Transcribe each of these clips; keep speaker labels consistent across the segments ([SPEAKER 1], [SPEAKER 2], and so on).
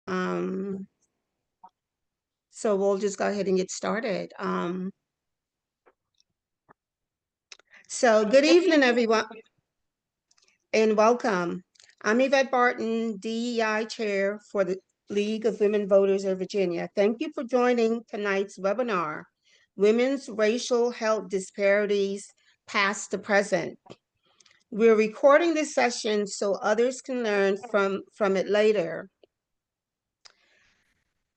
[SPEAKER 1] Um, so we'll just go ahead and get started. So good evening, everyone, and welcome. I'm Yvette Barton, DEI Chair for the League of Women Voters of Virginia. Thank you for joining tonight's webinar, Women's Racial Health Disparities, Past to Present. We're recording this session so others can learn from it later.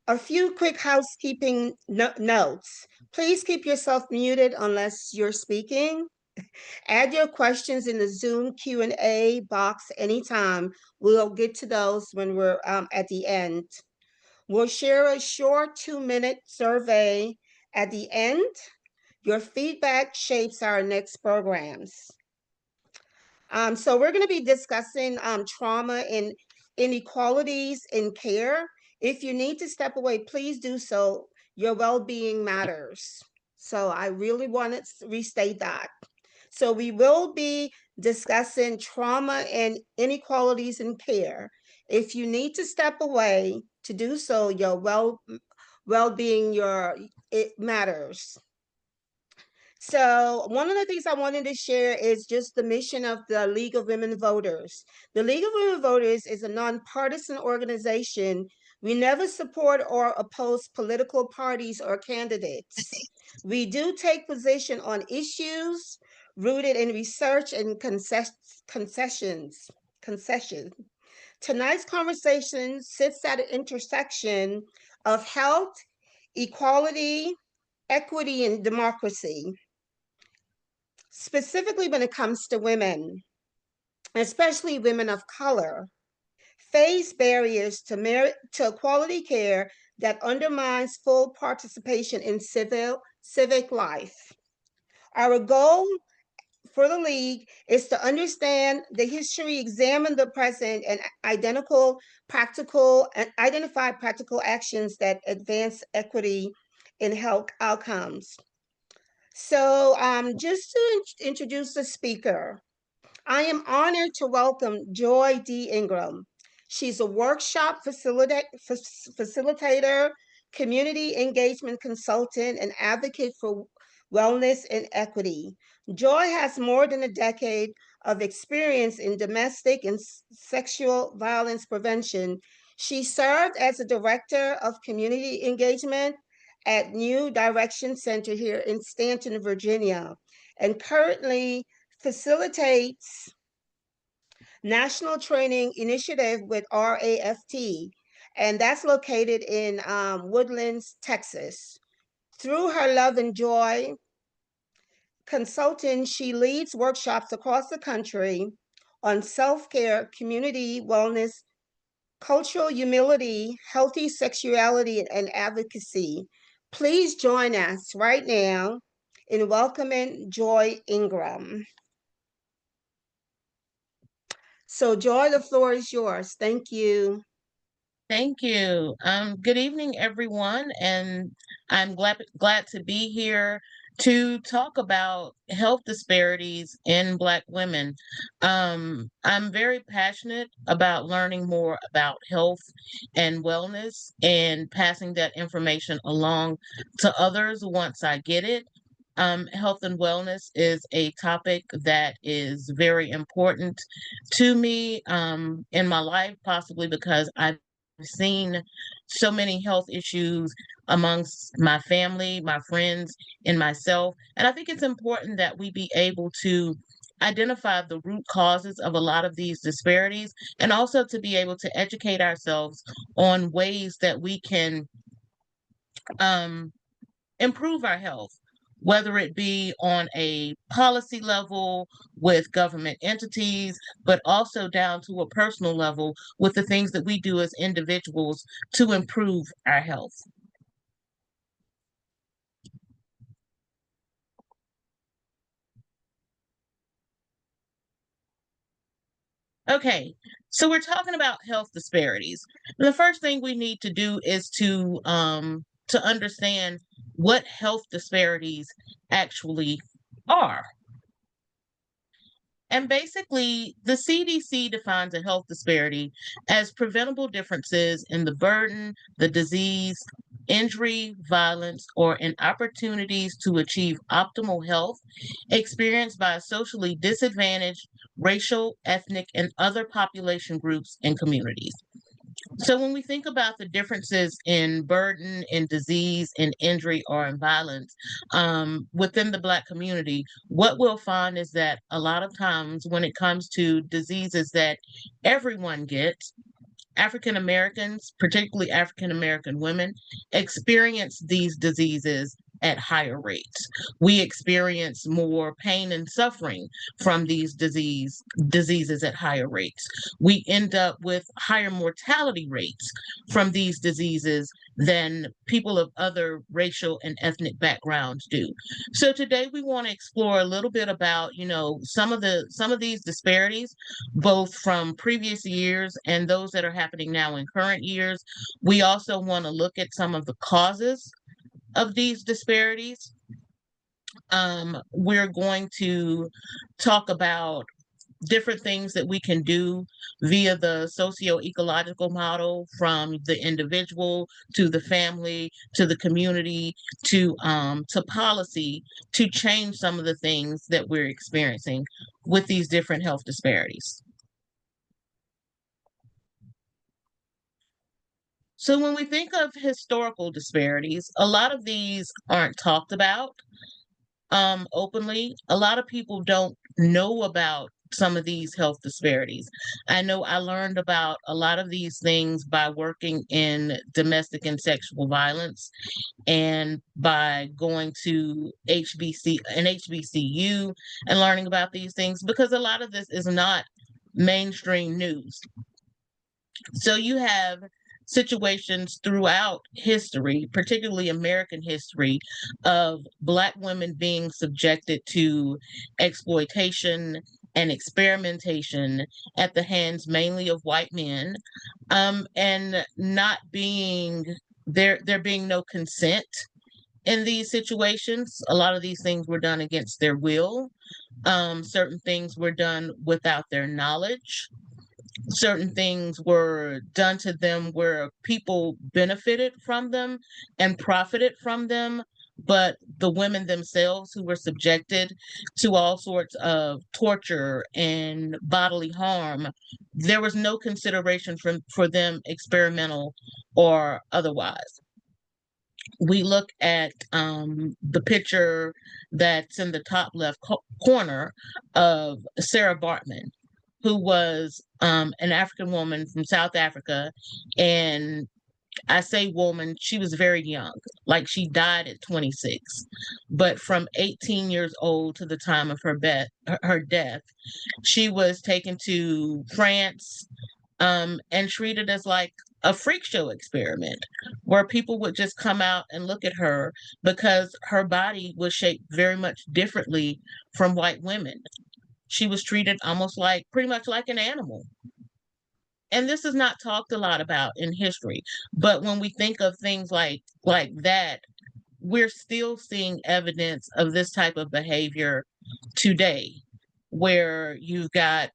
[SPEAKER 1] A few quick housekeeping notes. Please keep yourself muted unless you're speaking. Add your questions in the Zoom Q&A box anytime. We'll get to those when we're at the end. We'll share a short 2-minute survey at the end. Your feedback shapes our next programs. So we're going to be discussing trauma and inequalities in care. If you need to step away, please do so. Your well-being matters. So I really want to restate that. So we will be discussing trauma and inequalities in care. If you need to step away to do so, your well-being, it matters. So one of the things I wanted to share is just the mission of the League of Women Voters. The League of Women Voters is a nonpartisan organization. We never support or oppose political parties or candidates. We do take position on issues rooted in research and concessions. Tonight's conversation sits at an intersection of health, equality, equity, and democracy. Specifically when it comes to women, especially women of color, face barriers to quality care that undermines full participation in civic life. Our goal for the League is to understand the history, examine the present, and identify practical actions that advance equity in health outcomes. So just to introduce the speaker, I am honored to welcome Joy D. Ingraham. She's a workshop facilitator, community engagement consultant, and advocate for wellness and equity. Joy has more than a decade of experience in domestic and sexual violence prevention. She served as a director of community engagement at New Direction Center here in Stanton, Virginia, and currently facilitates National Training Initiative with RAFT, and that's located in Woodlands, Texas. Through her Love and Joy consulting, she leads workshops across the country on self-care, community wellness, cultural humility, healthy sexuality, and advocacy. Please join us right now in welcoming Joy Ingraham. So Joy, the floor is yours. Thank you.
[SPEAKER 2] Thank you. Good evening, everyone, and I'm glad to be here to talk about health disparities in Black women. I'm very passionate about learning more about health and wellness and passing that information along to others once I get it. Health and wellness is a topic that is very important to me in my life, possibly because I've seen so many health issues amongst my family, my friends, and myself. And I think it's important that we be able to identify the root causes of a lot of these disparities and also to be able to educate ourselves on ways that we can um, improve our health, whether it be on a policy level with government entities, but also down to a personal level with the things that we do as individuals to improve our health. Okay, so we're talking about health disparities. And the first thing we need to do is to understand what health disparities actually are. And basically, the CDC defines a health disparity as preventable differences in the burden, the disease, injury, violence, or in opportunities to achieve optimal health experienced by socially disadvantaged racial, ethnic, and other population groups and communities. So when we think about the differences in burden, in disease, in injury, or in violence within the Black community, what we'll find is that a lot of times when it comes to diseases that everyone gets, African Americans, particularly African American women, experience these diseases at higher rates. We experience more pain and suffering from these diseases at higher rates. We end up with higher mortality rates from these diseases than people of other racial and ethnic backgrounds do. So today we want to explore a little bit about, some of these disparities, both from previous years and those that are happening now in current years. We also want to look at some of the causes of these disparities. We're going to talk about different things that we can do via the socio-ecological model, from the individual to the family to the community to policy, to change some of the things that we're experiencing with these different health disparities. So when we think of historical disparities, a lot of these aren't talked about openly. A lot of people don't know about some of these health disparities. I know I learned about a lot of these things by working in domestic and sexual violence, and by going to HBCU and learning about these things, because a lot of this is not mainstream news. So you have situations throughout history, particularly American history, of Black women being subjected to exploitation and experimentation at the hands mainly of white men, and not being there being no consent in these situations. A lot of these things were done against their will. Certain things were done without their knowledge. Certain things were done to them where people benefited from them and profited from them, but the women themselves, who were subjected to all sorts of torture and bodily harm, there was no consideration for them, experimental or otherwise. We look at the picture that's in the top left corner of Sarah Bartman, who was an African woman from South Africa. And I say woman, she was very young, like she died at 26. But from 18 years old to the time of her death, she was taken to France, and treated as like a freak show experiment, where people would just come out and look at her because her body was shaped very much differently from white women. She was treated almost like, pretty much like an animal. And this is not talked a lot about in history. But when we think of things like that, we're still seeing evidence of this type of behavior today, where you've got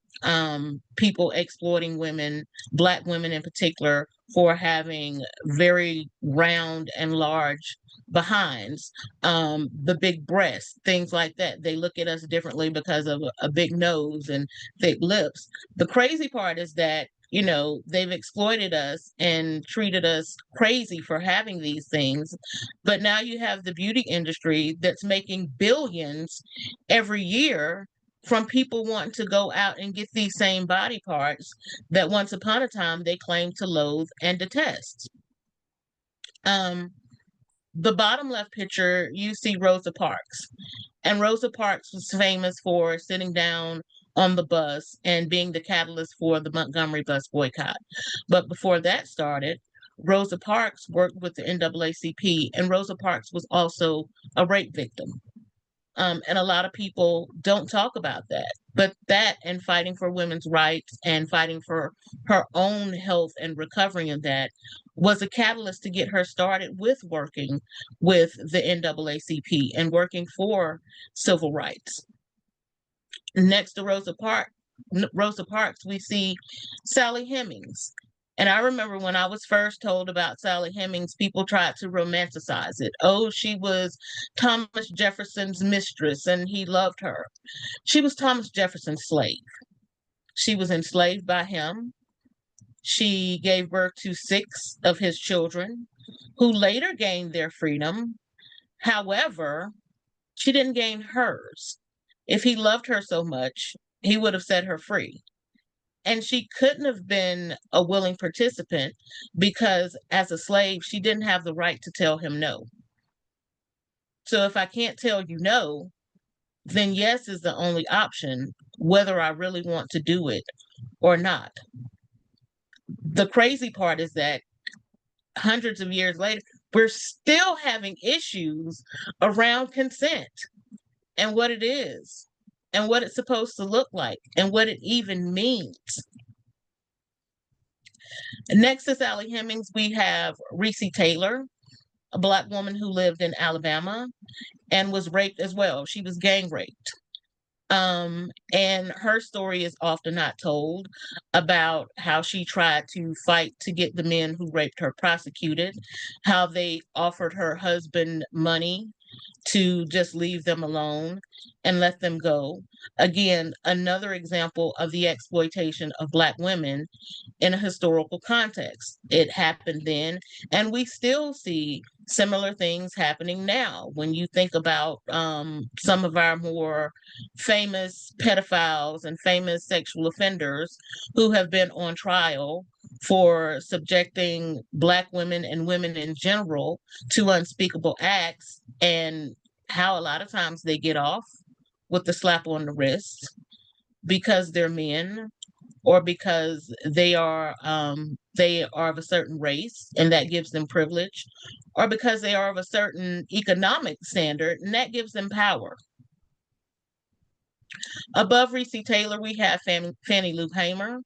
[SPEAKER 2] people exploiting women, Black women in particular, for having very round and large behinds, the big breasts, things like that. They look at us differently because of a big nose and thick lips. The crazy part is that, they've exploited us and treated us crazy for having these things. But now you have the beauty industry that's making billions every year from people wanting to go out and get these same body parts that once upon a time they claimed to loathe and detest. Um, the bottom left picture, you see Rosa Parks. And Rosa Parks was famous for sitting down on the bus and being the catalyst for the Montgomery bus boycott. But before that started, Rosa Parks worked with the NAACP, and Rosa Parks was also a rape victim. And a lot of people don't talk about that. But that, and fighting for women's rights and fighting for her own health and recovering of that, was a catalyst to get her started with working with the NAACP and working for civil rights. next to Rosa Parks, we see Sally Hemings. And I remember when I was first told about Sally Hemings, people tried to romanticize it. Oh, she was Thomas Jefferson's mistress and he loved her. She was Thomas Jefferson's slave. She was enslaved by him. She gave birth to 6 of his children, who later gained their freedom. However, she didn't gain hers. If he loved her so much, he would have set her free. And she couldn't have been a willing participant because as a slave, she didn't have the right to tell him no. So if I can't tell you no, then yes is the only option, whether I really want to do it or not. The crazy part is that hundreds of years later, we're still having issues around consent and what it is and what it's supposed to look like and what it even means. Next to Sally Hemings, we have Reese Taylor, a Black woman who lived in Alabama and was raped as well. She was gang raped. And her story is often not told about how she tried to fight to get the men who raped her prosecuted, how they offered her husband money to just leave them alone and let them go. Again, another example of the exploitation of Black women in a historical context. It happened then, and we still see similar things happening now. When you think about some of our more famous pedophiles and famous sexual offenders who have been on trial for subjecting Black women and women in general to unspeakable acts, and how a lot of times they get off with the slap on the wrist because they're men or because they are of a certain race and that gives them privilege, or because they are of a certain economic standard and that gives them power. Above Reese Taylor, we have Fannie Lou Hamer,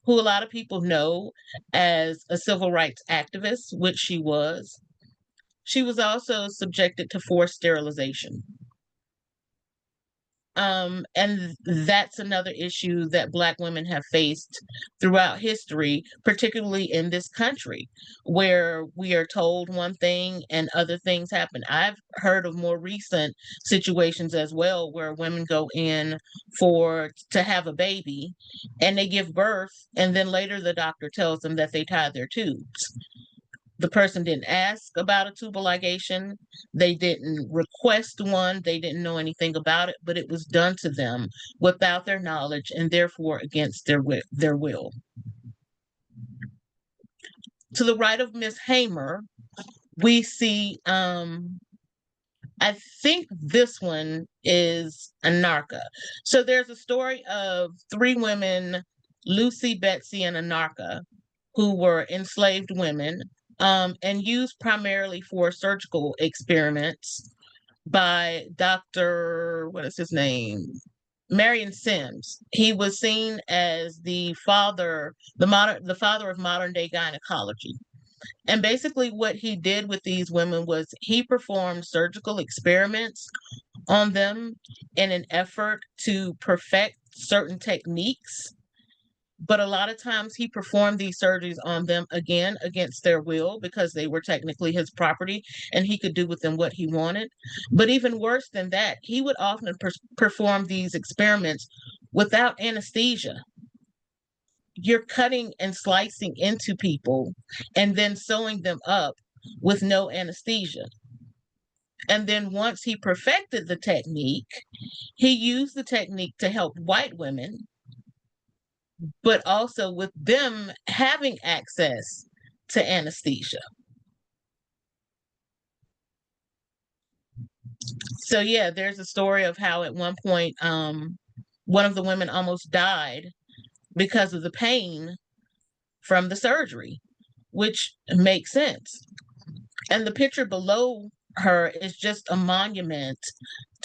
[SPEAKER 2] who a lot of people know as a civil rights activist, which she was. She was also subjected to forced sterilization. And that's another issue that Black women have faced throughout history, particularly in this country, where we are told one thing and other things happen. I've heard of more recent situations as well where women go in to have a baby and they give birth, and then later the doctor tells them that they tied their tubes. The person didn't ask about a tubal ligation. They didn't request one. They didn't know anything about it, but it was done to them without their knowledge and therefore against their will. To the right of Miss Hamer, we see, I think this one is Anarcha. So there's a story of 3 women, Lucy, Betsy, and Anarcha, who were enslaved women, and used primarily for surgical experiments by Dr. What is his name? Marion Sims. He was seen as the father of modern day gynecology. And basically what he did with these women was he performed surgical experiments on them in an effort to perfect certain techniques. But a lot of times he performed these surgeries on them again against their will because they were technically his property and he could do with them what he wanted. But even worse than that, he would often perform these experiments without anesthesia. You're cutting and slicing into people and then sewing them up with no anesthesia. And then once he perfected the technique, he used the technique to help white women, but also with them having access to anesthesia. So yeah, there's a story of how at one point one of the women almost died because of the pain from the surgery, which makes sense. And the picture below her is just a monument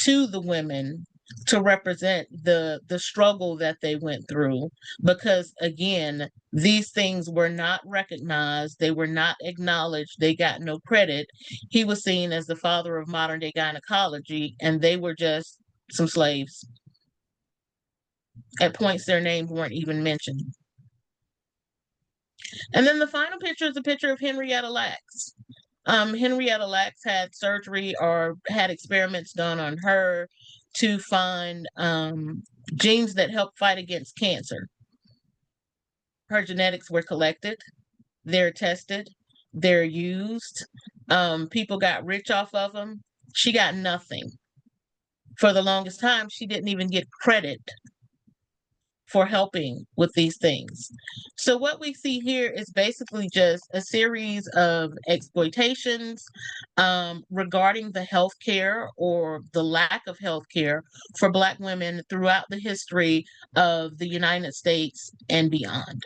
[SPEAKER 2] to the women to represent the struggle that they went through, because again, these things were not recognized, they were not acknowledged, they got no credit. He was seen as the father of modern day gynecology and they were just some slaves. At points, their names weren't even mentioned. And then the final picture is a picture of Henrietta Lacks. Henrietta Lacks had surgery or had experiments done on her to find genes that help fight against cancer. Her genetics were collected, they're tested, they're used. People got rich off of them. She got nothing. For the longest time, she didn't even get credit for helping with these things. So what we see here is basically just a series of exploitations regarding the healthcare or the lack of healthcare for Black women throughout the history of the United States and beyond.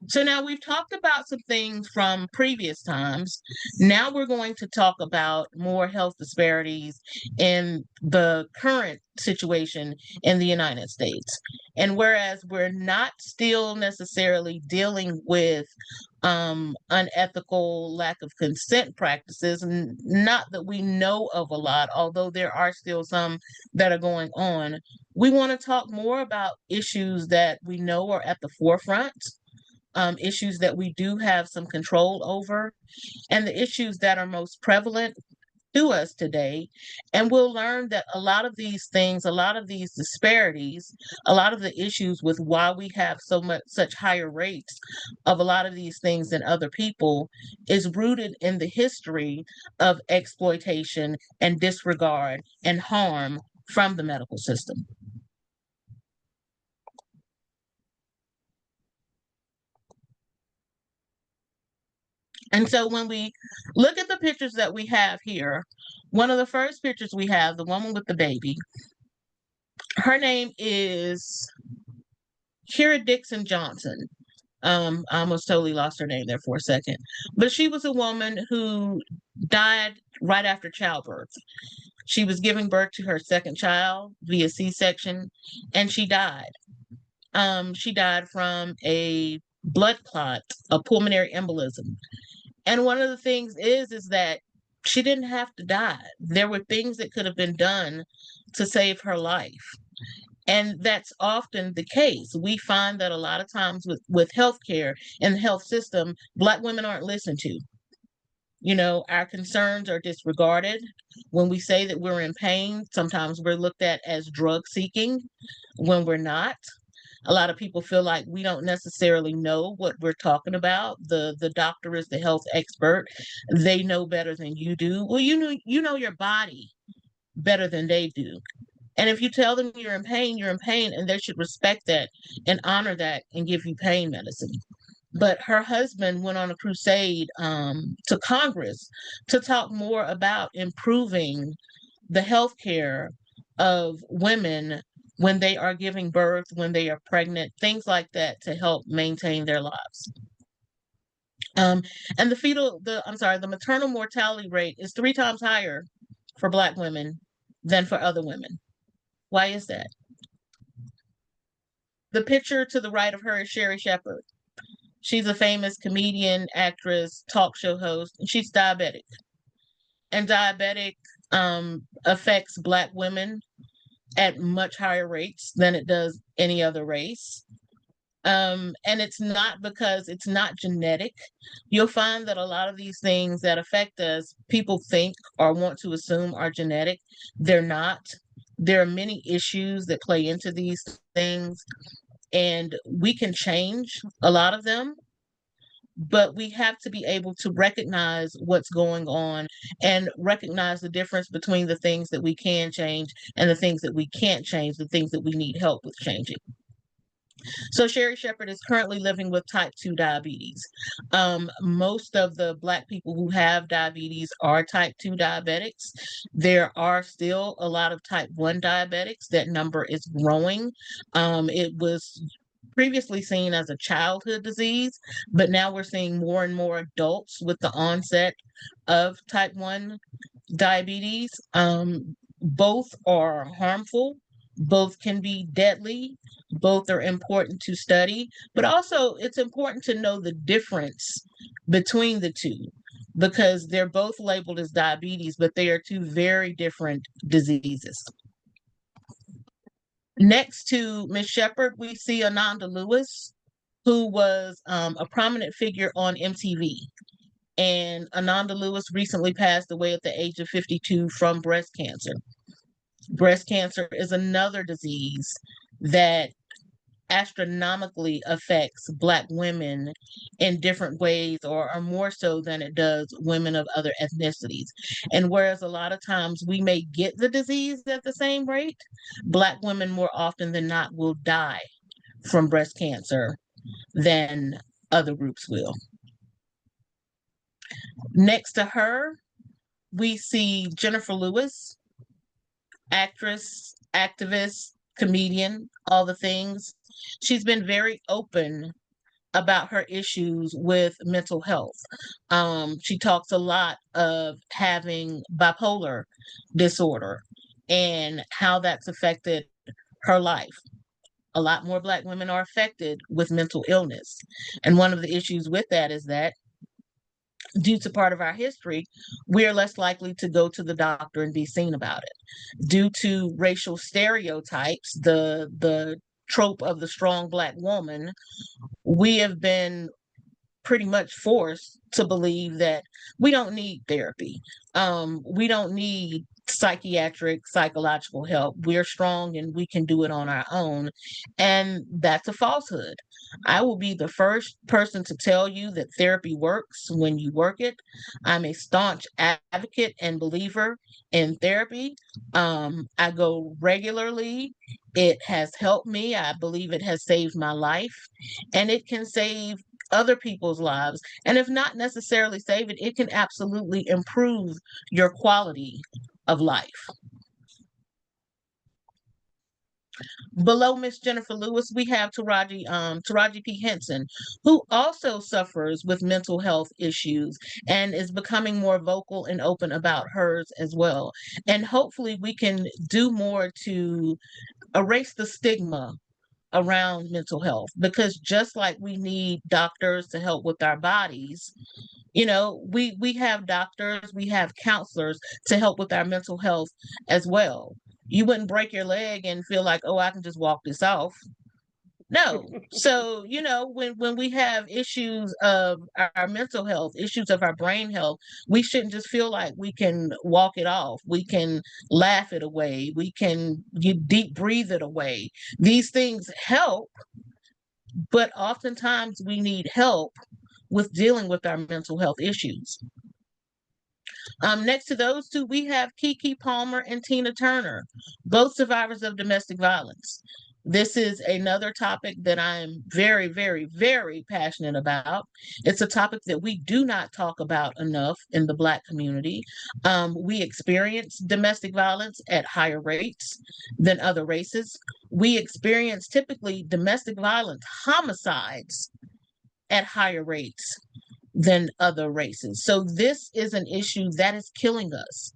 [SPEAKER 2] So now we've talked about some things from previous times. Now we're going to talk about more health disparities in the current situation in the United States. And whereas we're not still necessarily dealing with unethical lack of consent practices, and not that we know of a lot, although there are still some that are going on, we want to talk more about issues that we know are at the forefront, issues that we do have some control over, and the issues that are most prevalent to us today. And we'll learn that a lot of these things, a lot of these disparities, a lot of the issues with why we have such higher rates of a lot of these things than other people is rooted in the history of exploitation and disregard and harm from the medical system. And so when we look at the pictures that we have here, one of the first pictures we have, the woman with the baby, her name is Kira Dixon Johnson. I almost totally lost her name there for a second. But she was a woman who died right after childbirth. She was giving birth to her second child via C-section, and she died. She died from a blood clot, a pulmonary embolism. And one of the things is that she didn't have to die. There were things that could have been done to save her life. And that's often the case. We find that a lot of times with healthcare and the health system, Black women aren't listened to. You know, our concerns are disregarded. When we say that we're in pain, sometimes we're looked at as drug seeking when we're not. A lot of people feel like we don't necessarily know what we're talking about. The doctor is the health expert. They know better than you do. Well, you know your body better than they do. And if you tell them you're in pain, and they should respect that and honor that and give you pain medicine. But her husband went on a crusade to Congress to talk more about improving the health care of women when they are giving birth, when they are pregnant, things like that to help maintain their lives. And the maternal mortality rate is 3 times higher for Black women than for other women. Why is that? The picture to the right of her is Sherri Shepherd. She's a famous comedian, actress, talk show host, and she's diabetic. And diabetic affects Black women at much higher rates than it does any other race. And it's not because it's not genetic. You'll find that a lot of these things that affect us, people think or want to assume are genetic. They're not. There are many issues that play into these things, and we can change a lot of them, but we have to be able to recognize what's going on and recognize the difference between the things that we can change and the things that we can't change, the things that we need help with changing. So Sherri Shepherd is currently living with type 2 diabetes. Most of the Black people who have diabetes are type 2 diabetics. There are still a lot of type 1 diabetics. That number is growing. It was previously seen as a childhood disease, but now we're seeing more and more adults with the onset of type 1 diabetes. Both are harmful, both can be deadly, both are important to study, but also it's important to know the difference between the two. because they're both labeled as diabetes, but they are two very different diseases. Next to Miss Shepherd, we see Ananda Lewis, who was a prominent figure on MTV. And Ananda Lewis recently passed away at the age of 52 from breast cancer. Breast cancer is another disease that astronomically affects Black women in different ways, or more so than it does women of other ethnicities. And whereas a lot of times we may get the disease at the same rate, Black women more often than not will die from breast cancer than other groups will. Next to her, we see Jennifer Lewis, actress, activist, comedian, all the things. She's been very open about her issues with mental health. She talks a lot of having bipolar disorder and how that's affected her life. A lot more Black women are affected with mental illness. And one of the issues with that is that due to part of our history, we are less likely to go to the doctor and be seen about it. Due to racial stereotypes, the trope of the strong Black woman, we have been pretty much forced to believe that we don't need therapy. We don't need psychiatric, psychological help. We're strong and we can do it on our own. And that's a falsehood. I will be the first person to tell you that therapy works when you work it. I'm a staunch advocate and believer in therapy. I go regularly. It has helped me. I believe it has saved my life, and it can save other people's lives. And if not necessarily save it, it can absolutely improve your quality of life. Below Miss Jennifer Lewis, we have Taraji P. Henson, who also suffers with mental health issues and is becoming more vocal and open about hers as well. And hopefully we can do more to erase the stigma around mental health, because just like we need doctors to help with our bodies, we have doctors, we have counselors to help with our mental health as well. You wouldn't break your leg and feel like, oh, I can just walk this off. No. So, when we have issues of our mental health, issues of our brain health, we shouldn't just feel like we can walk it off. We can laugh it away. We can deep breathe it away. These things help, but oftentimes we need help with dealing with our mental health issues. Next to those two, we have Keke Palmer and Tina Turner, both survivors of domestic violence. This is another topic that I'm very, very, very passionate about. It's a topic that we do not talk about enough in the Black community. We experience domestic violence at higher rates than other races. We experience typically domestic violence homicides at higher rates than other races. So this is an issue that is killing us.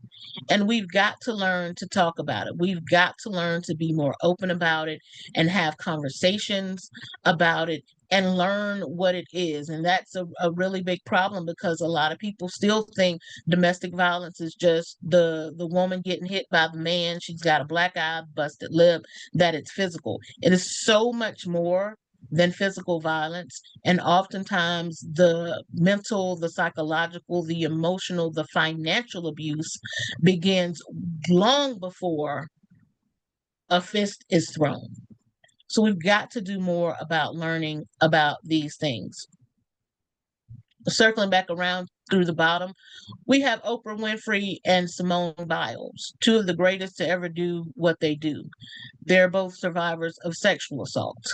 [SPEAKER 2] And we've got to learn to talk about it. We've got to learn to be more open about it and have conversations about it and learn what it is. And that's a really big problem, because a lot of people still think domestic violence is just the woman getting hit by the man. She's got a black eye, busted lip, that it's physical. It is so much more than physical violence. And oftentimes the mental, the psychological, the emotional, the financial abuse begins long before a fist is thrown. So we've got to do more about learning about these things. Circling back around through the bottom, we have Oprah Winfrey and Simone Biles, two of the greatest to ever do what they do. They're both survivors of sexual assault.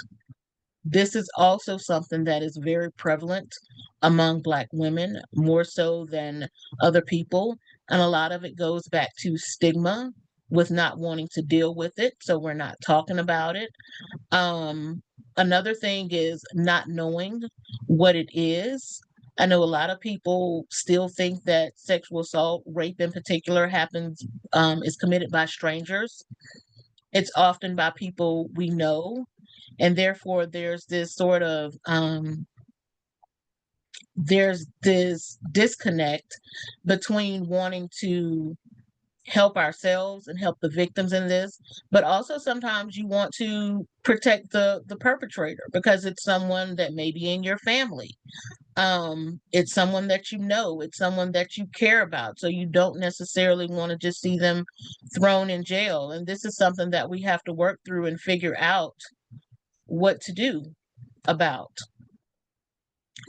[SPEAKER 2] This is also something that is very prevalent among Black women, more so than other people. And a lot of it goes back to stigma with not wanting to deal with it. So we're not talking about it. Another thing is not knowing what it is. I know a lot of people still think that sexual assault, rape in particular, is committed by strangers. It's often by people we know. And therefore, there's this sort of there's this disconnect between wanting to help ourselves and help the victims in this, but also sometimes you want to protect the perpetrator because it's someone that may be in your family. It's someone that you know, it's someone that you care about, so you don't necessarily want to just see them thrown in jail. And this is something that we have to work through and figure out what to do about.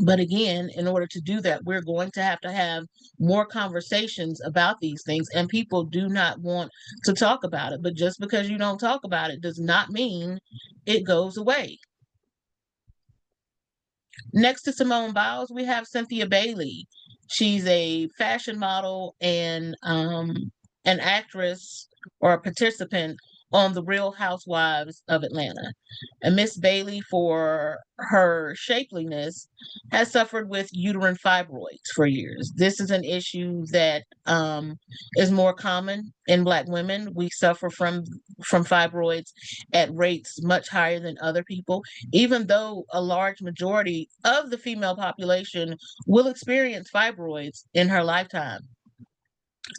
[SPEAKER 2] But again, in order to do that, we're going to have more conversations about these things, and people do not want to talk about it. But just because you don't talk about it does not mean it goes away. Next to Simone Biles, we have Cynthia Bailey. She's a fashion model and an actress or a participant on The Real Housewives of Atlanta. And Miss Bailey, for her shapeliness, has suffered with uterine fibroids for years. This is an issue that is more common in Black women. We suffer from fibroids at rates much higher than other people, even though a large majority of the female population will experience fibroids in her lifetime.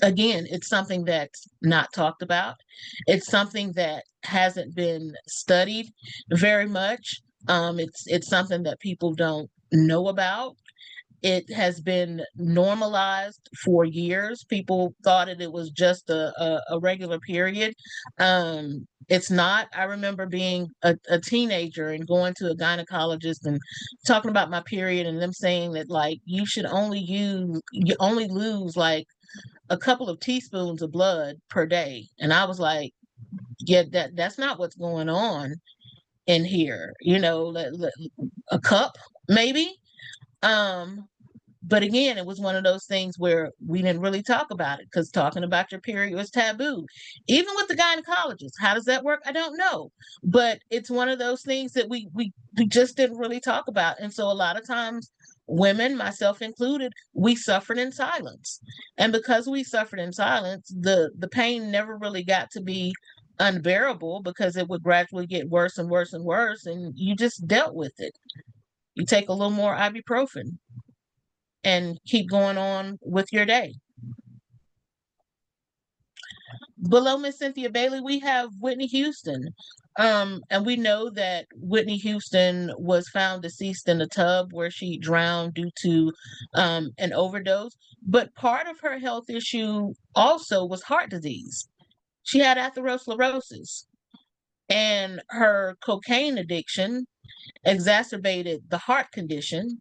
[SPEAKER 2] Again, it's something that's not talked about. It's something that hasn't been studied very much. It's something that people don't know about. It has been normalized for years. People thought it was just a regular period. It's not. I remember being a teenager and going to a gynecologist and talking about my period and them saying that like you only lose like a couple of teaspoons of blood per day. And I was like, yeah, that's not what's going on in here. A cup maybe. Um, but again, it was one of those things where we didn't really talk about it because talking about your period was taboo. Even with the gynecologist, how does that work? I don't know. But it's one of those things that we just didn't really talk about. And so a lot of times women, myself included, we suffered in silence. And because we suffered in silence, the pain never really got to be unbearable because it would gradually get worse and worse and worse, and you just dealt with it. You take a little more ibuprofen and keep going on with your day. Below Miss Cynthia Bailey, we have Whitney Houston. And we know that Whitney Houston was found deceased in a tub where she drowned due to an overdose. But part of her health issue also was heart disease. She had atherosclerosis, and her cocaine addiction exacerbated the heart condition,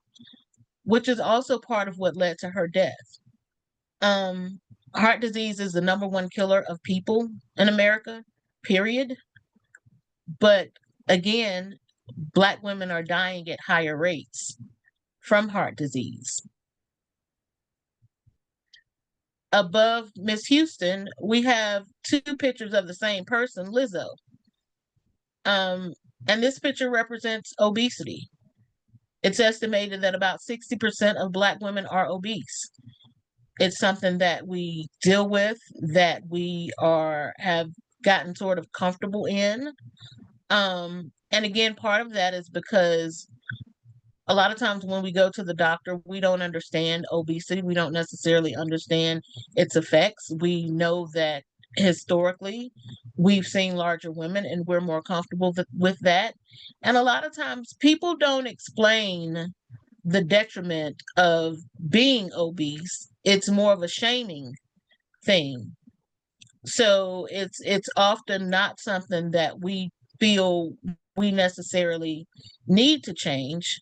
[SPEAKER 2] which is also part of what led to her death. Um, Heart disease is the number one killer of people in America, period. But again, Black women are dying at higher rates from heart disease. Above Miss Houston, we have two pictures of the same person, Lizzo. And this picture represents obesity. It's estimated that about 60% of Black women are obese. It's something that we deal with, that we have gotten sort of comfortable in. And again, part of that is because a lot of times when we go to the doctor, we don't understand obesity. We don't necessarily understand its effects. We know that historically we've seen larger women and we're more comfortable with that. And a lot of times people don't explain the detriment of being obese. It's more of a shaming thing. So it's often not something that we feel we necessarily need to change.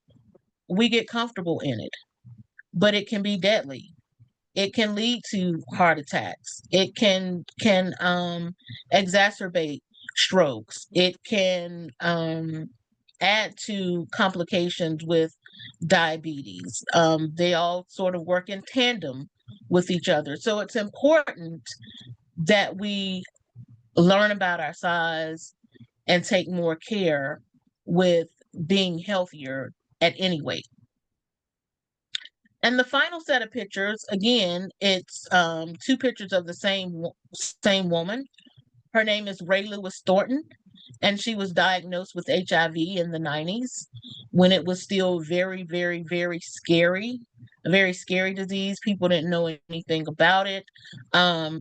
[SPEAKER 2] We get comfortable in it, but it can be deadly. It can lead to heart attacks. It can exacerbate strokes. It can add to complications with diabetes. They all sort of work in tandem with each other. So it's important that we learn about our size and take more care with being healthier at any weight. And the final set of pictures, again, it's two pictures of the same woman. Her name is Ray Lewis Thornton, and she was diagnosed with HIV in the 90s when it was still very, very, very scary a very scary disease. People didn't know anything about it.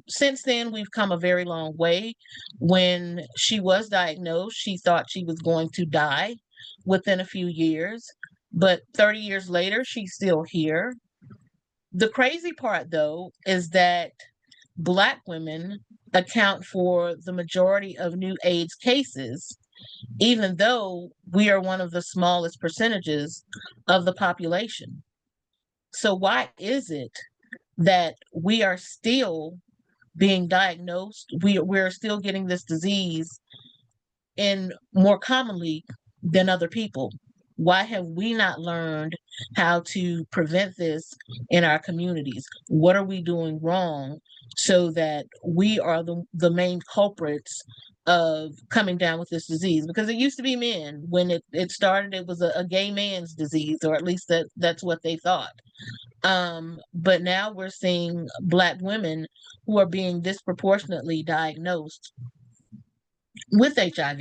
[SPEAKER 2] Since then, we've come a very long way. When she was diagnosed, she thought she was going to die within a few years, but 30 years later, she's still here. The crazy part, though, is that Black women account for the majority of new AIDS cases, even though we are one of the smallest percentages of the population. So, why is it that we are still being diagnosed? We're still getting this disease in more commonly than other people. Why have we not learned how to prevent this in our communities? What are we doing wrong so that we are the main culprits of coming down with this disease? Because it used to be men. When it started, it was a gay man's disease, or at least that's what they thought. But now we're seeing Black women who are being disproportionately diagnosed with HIV.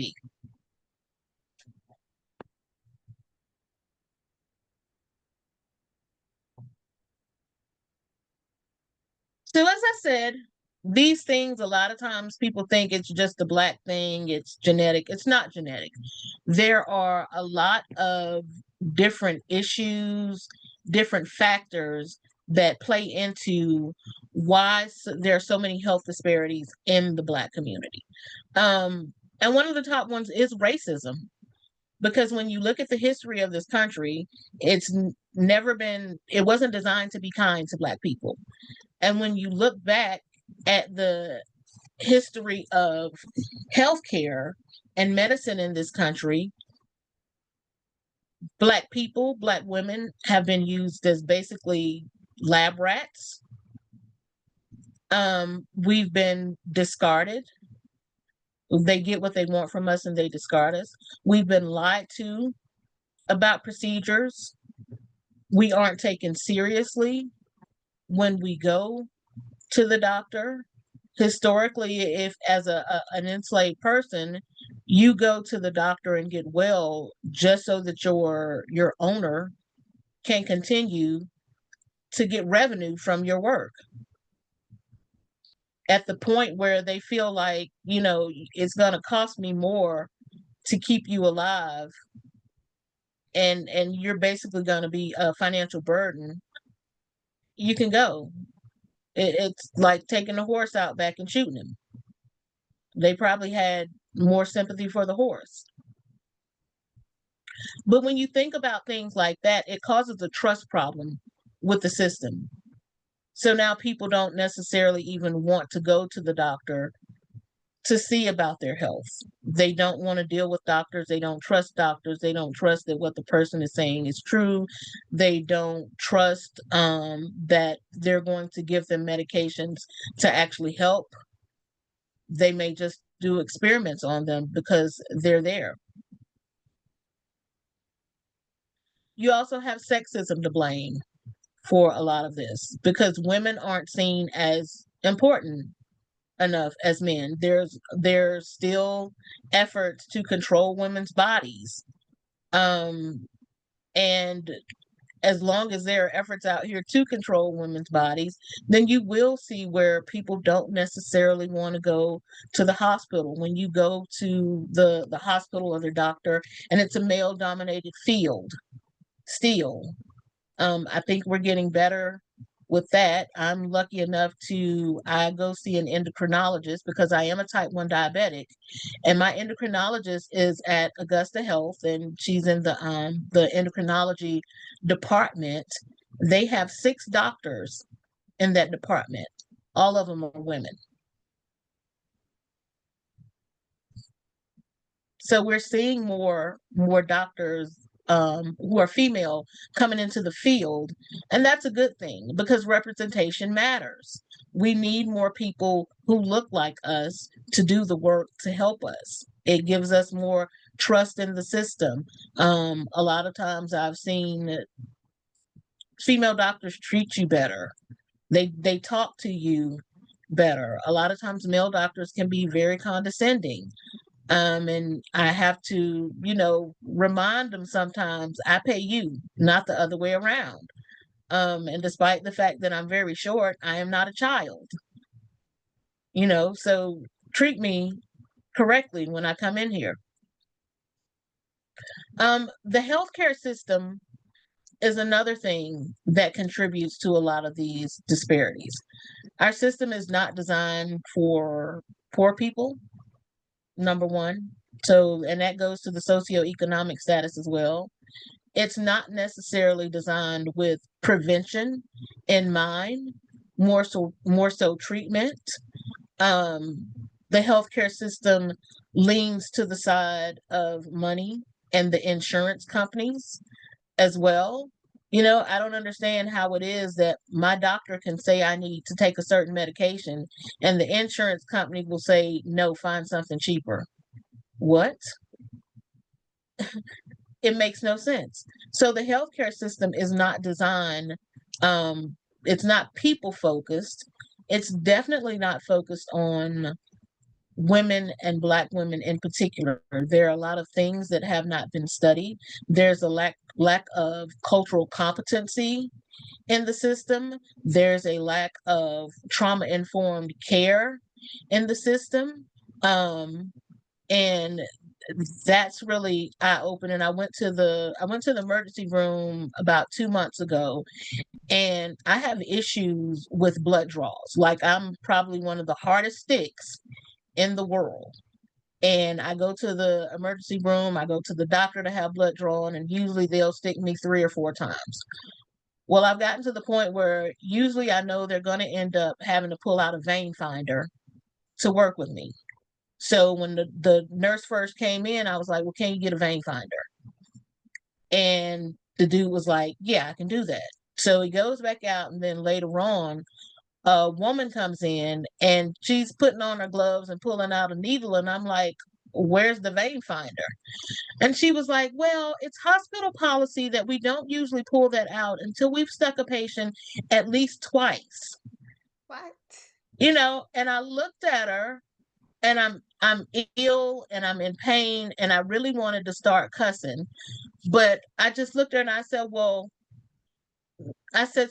[SPEAKER 2] So, as I said, these things, a lot of times people think it's just a Black thing, it's genetic. It's not genetic. There are a lot of different issues, different factors that play into why there are so many health disparities in the Black community. And one of the top ones is racism. Because when you look at the history of this country, it wasn't designed to be kind to Black people. And when you look back at the history of healthcare and medicine in this country, Black people, Black women have been used as basically lab rats. We've been discarded. They get what they want from us and they discard us. We've been lied to about procedures. We aren't taken seriously when we go to the doctor. Historically, if as an enslaved person, you go to the doctor and get well just so that your owner can continue to get revenue from your work. At the point where they feel like, it's going to cost me more to keep you alive, and you're basically going to be a financial burden, you can go. It's like taking a horse out back and shooting him. They probably had more sympathy for the horse. But when you think about things like that, it causes a trust problem with the system. So now people don't necessarily even want to go to the doctor to see about their health. They don't want to deal with doctors. They don't trust doctors. They don't trust that what the person is saying is true. They don't trust that they're going to give them medications to actually help. They may just do experiments on them because they're there. You also have sexism to blame for a lot of this because women aren't seen as important enough as men. There's still efforts to control women's bodies. And as long as there are efforts out here to control women's bodies, then you will see where people don't necessarily want to go to the hospital. When you go to the hospital or the doctor and it's a male dominated field still. I think we're getting better with that. I'm lucky enough I go see an endocrinologist because I am a type 1 diabetic, and my endocrinologist is at Augusta Health, and she's in the endocrinology department. They have 6 doctors in that department. All of them are women. So we're seeing more doctors who are female coming into the field, and that's a good thing because representation matters. We need more people who look like us to do the work to help us. It gives us more trust in the system. A lot of times I've seen female doctors treat you better. They talk to you better. A lot of times male doctors can be very condescending. And I have to, remind them sometimes I pay you, not the other way around. And despite the fact that I'm very short, I am not a child, so treat me correctly when I come in here. The healthcare system is another thing that contributes to a lot of these disparities. Our system is not designed for poor people, number one. So, and that goes to the socioeconomic status as well. It's not necessarily designed with prevention in mind, more so treatment. Um, the healthcare system leans to the side of money and the insurance companies as well. I don't understand how it is that my doctor can say I need to take a certain medication and the insurance company will say, no, find something cheaper. What? It makes no sense. So the healthcare system is not designed, it's not people focused. It's definitely not focused on women and Black women in particular. There are a lot of things that have not been studied. There's a lack of cultural competency in the system. There's a lack of trauma informed care in the system. And that's really eye opening. I went to the emergency room about 2 months ago, and I have issues with blood draws. Like, I'm probably one of the hardest sticks in the world. And I go to the emergency room, I go to the doctor to have blood drawn, and usually they'll stick me 3 or 4 times. Well, I've gotten to the point where usually I know they're going to end up having to pull out a vein finder to work with me. So when the nurse first came in, I was like, well, can you get a vein finder? And the dude was like, yeah, I can do that. So he goes back out, and then later on, a woman comes in and she's putting on her gloves and pulling out a needle. And I'm like, where's the vein finder? And she was like, well, it's hospital policy that we don't usually pull that out until we've stuck a patient at least twice.
[SPEAKER 1] What?
[SPEAKER 2] And I looked at her, and I'm ill and I'm in pain and I really wanted to start cussing. But I just looked at her and I said, well,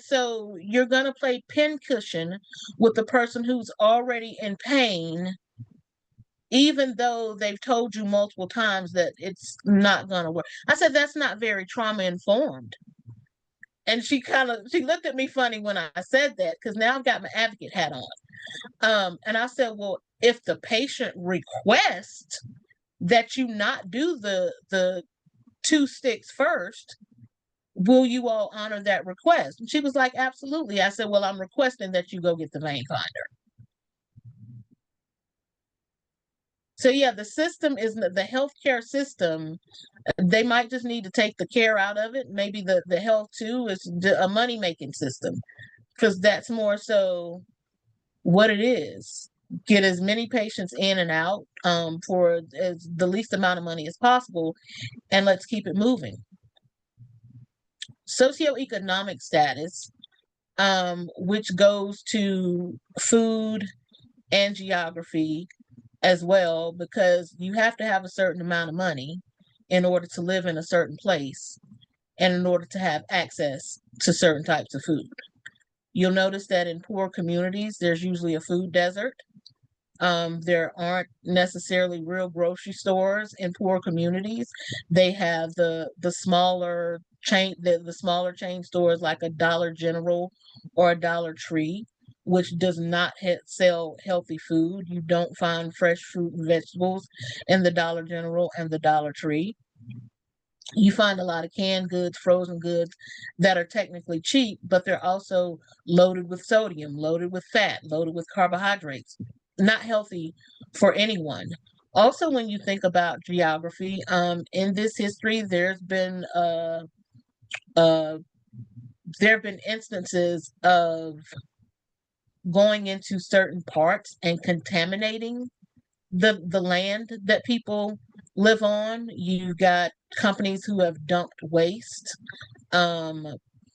[SPEAKER 2] so you're going to play pincushion with the person who's already in pain, even though they've told you multiple times that it's not going to work. I said, that's not very trauma informed. And she looked at me funny when I said that, because now I've got my advocate hat on. And I said, well, if the patient requests that you not do the 2 sticks first, will you all honor that request? And she was like, absolutely. I said, well, I'm requesting that you go get the vein finder. So yeah, the healthcare system, they might just need to take the care out of it. Maybe the health too is a money-making system, because that's more so what it is. Get as many patients in and out for the least amount of money as possible, and let's keep it moving. Socioeconomic status, which goes to food and geography as well, because you have to have a certain amount of money in order to live in a certain place and in order to have access to certain types of food. You'll notice that in poor communities, there's usually a food desert. There aren't necessarily real grocery stores in poor communities. They have the smaller chain stores like a Dollar General or a Dollar Tree, which does not sell healthy food. You don't find fresh fruit and vegetables in the Dollar General and the Dollar Tree. You find a lot of canned goods, frozen goods that are technically cheap, but they're also loaded with sodium, loaded with fat, loaded with carbohydrates. Not healthy for anyone. Also, when you think about geography, in this history, there have been instances of going into certain parts and contaminating the land that people live on. You got companies who have dumped waste.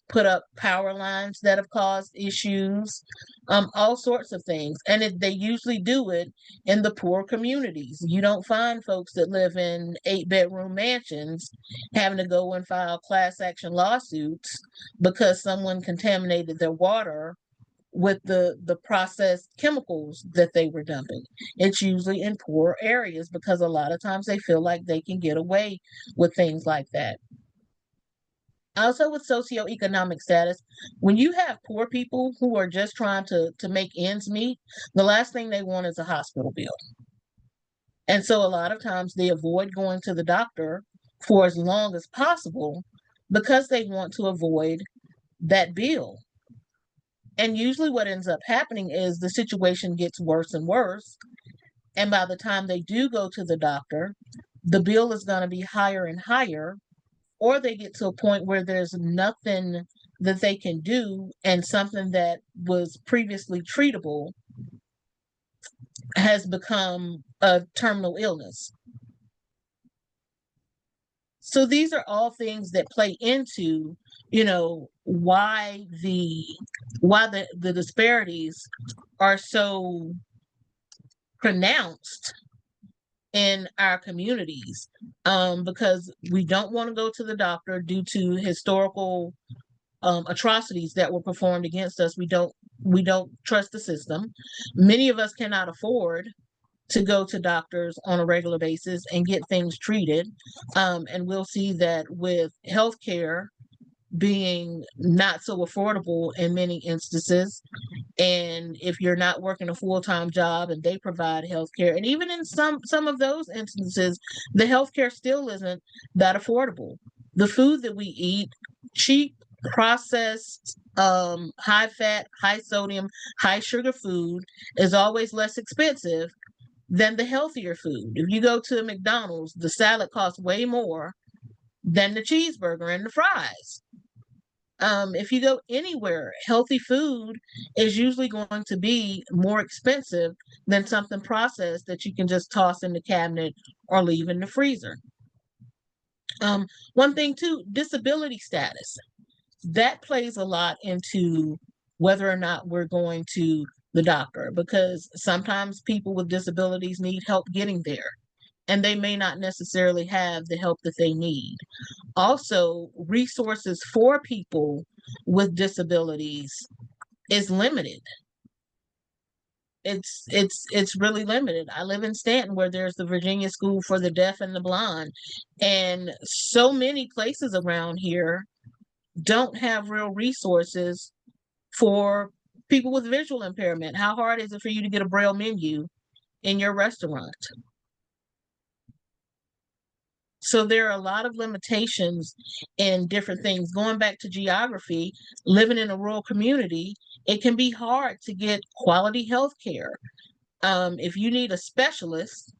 [SPEAKER 2] put up power lines that have caused issues, all sorts of things. And they usually do it in the poor communities. You don't find folks that live in 8-bedroom mansions having to go and file class action lawsuits because someone contaminated their water with the processed chemicals that they were dumping. It's usually in poor areas because a lot of times they feel like they can get away with things like that. Also, with socioeconomic status, when you have poor people who are just trying to make ends meet, the last thing they want is a hospital bill. And so a lot of times they avoid going to the doctor for as long as possible because they want to avoid that bill. And usually what ends up happening is the situation gets worse and worse. And by the time they do go to the doctor, the bill is going to be higher and higher, or they get to a point where there's nothing that they can do, and something that was previously treatable has become a terminal illness. So these are all things that play into, why the disparities are so pronounced in our communities, because we don't want to go to the doctor due to historical atrocities that were performed against us. We don't trust the system. Many of us cannot afford to go to doctors on a regular basis and get things treated. And we'll see that with healthcare being not so affordable in many instances. And if you're not working a full-time job and they provide healthcare, and even in some of those instances, the healthcare still isn't that affordable. The food that we eat, cheap, processed, high fat, high sodium, high sugar food, is always less expensive than the healthier food. If you go to a McDonald's, the salad costs way more than the cheeseburger and the fries. If you go anywhere, healthy food is usually going to be more expensive than something processed that you can just toss in the cabinet or leave in the freezer. One thing too, disability status. That plays a lot into whether or not we're going to the doctor, because sometimes people with disabilities need help getting there, and they may not necessarily have the help that they need. Also, resources for people with disabilities is limited. It's really limited. I live in Stanton, where there's the Virginia School for the Deaf and the Blind, and so many places around here don't have real resources for people with visual impairment. How hard is it for you to get a Braille menu in your restaurant? So there are a lot of limitations in different things. Going back to geography, living in a rural community, it can be hard to get quality health care. If you need a specialist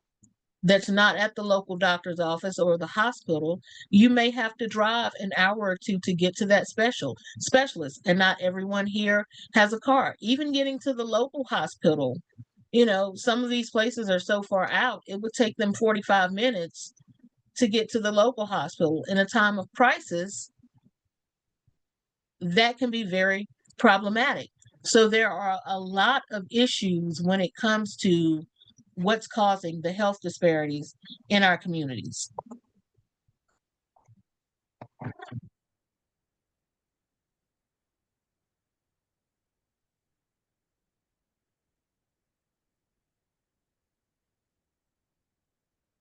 [SPEAKER 2] that's not at the local doctor's office or the hospital, you may have to drive an hour or two to get to that specialist. And not everyone here has a car. Even getting to the local hospital, some of these places are so far out, it would take them 45 minutes to get to the local hospital. In a time of crisis, that can be very problematic. So there are a lot of issues when it comes to what's causing the health disparities in our communities.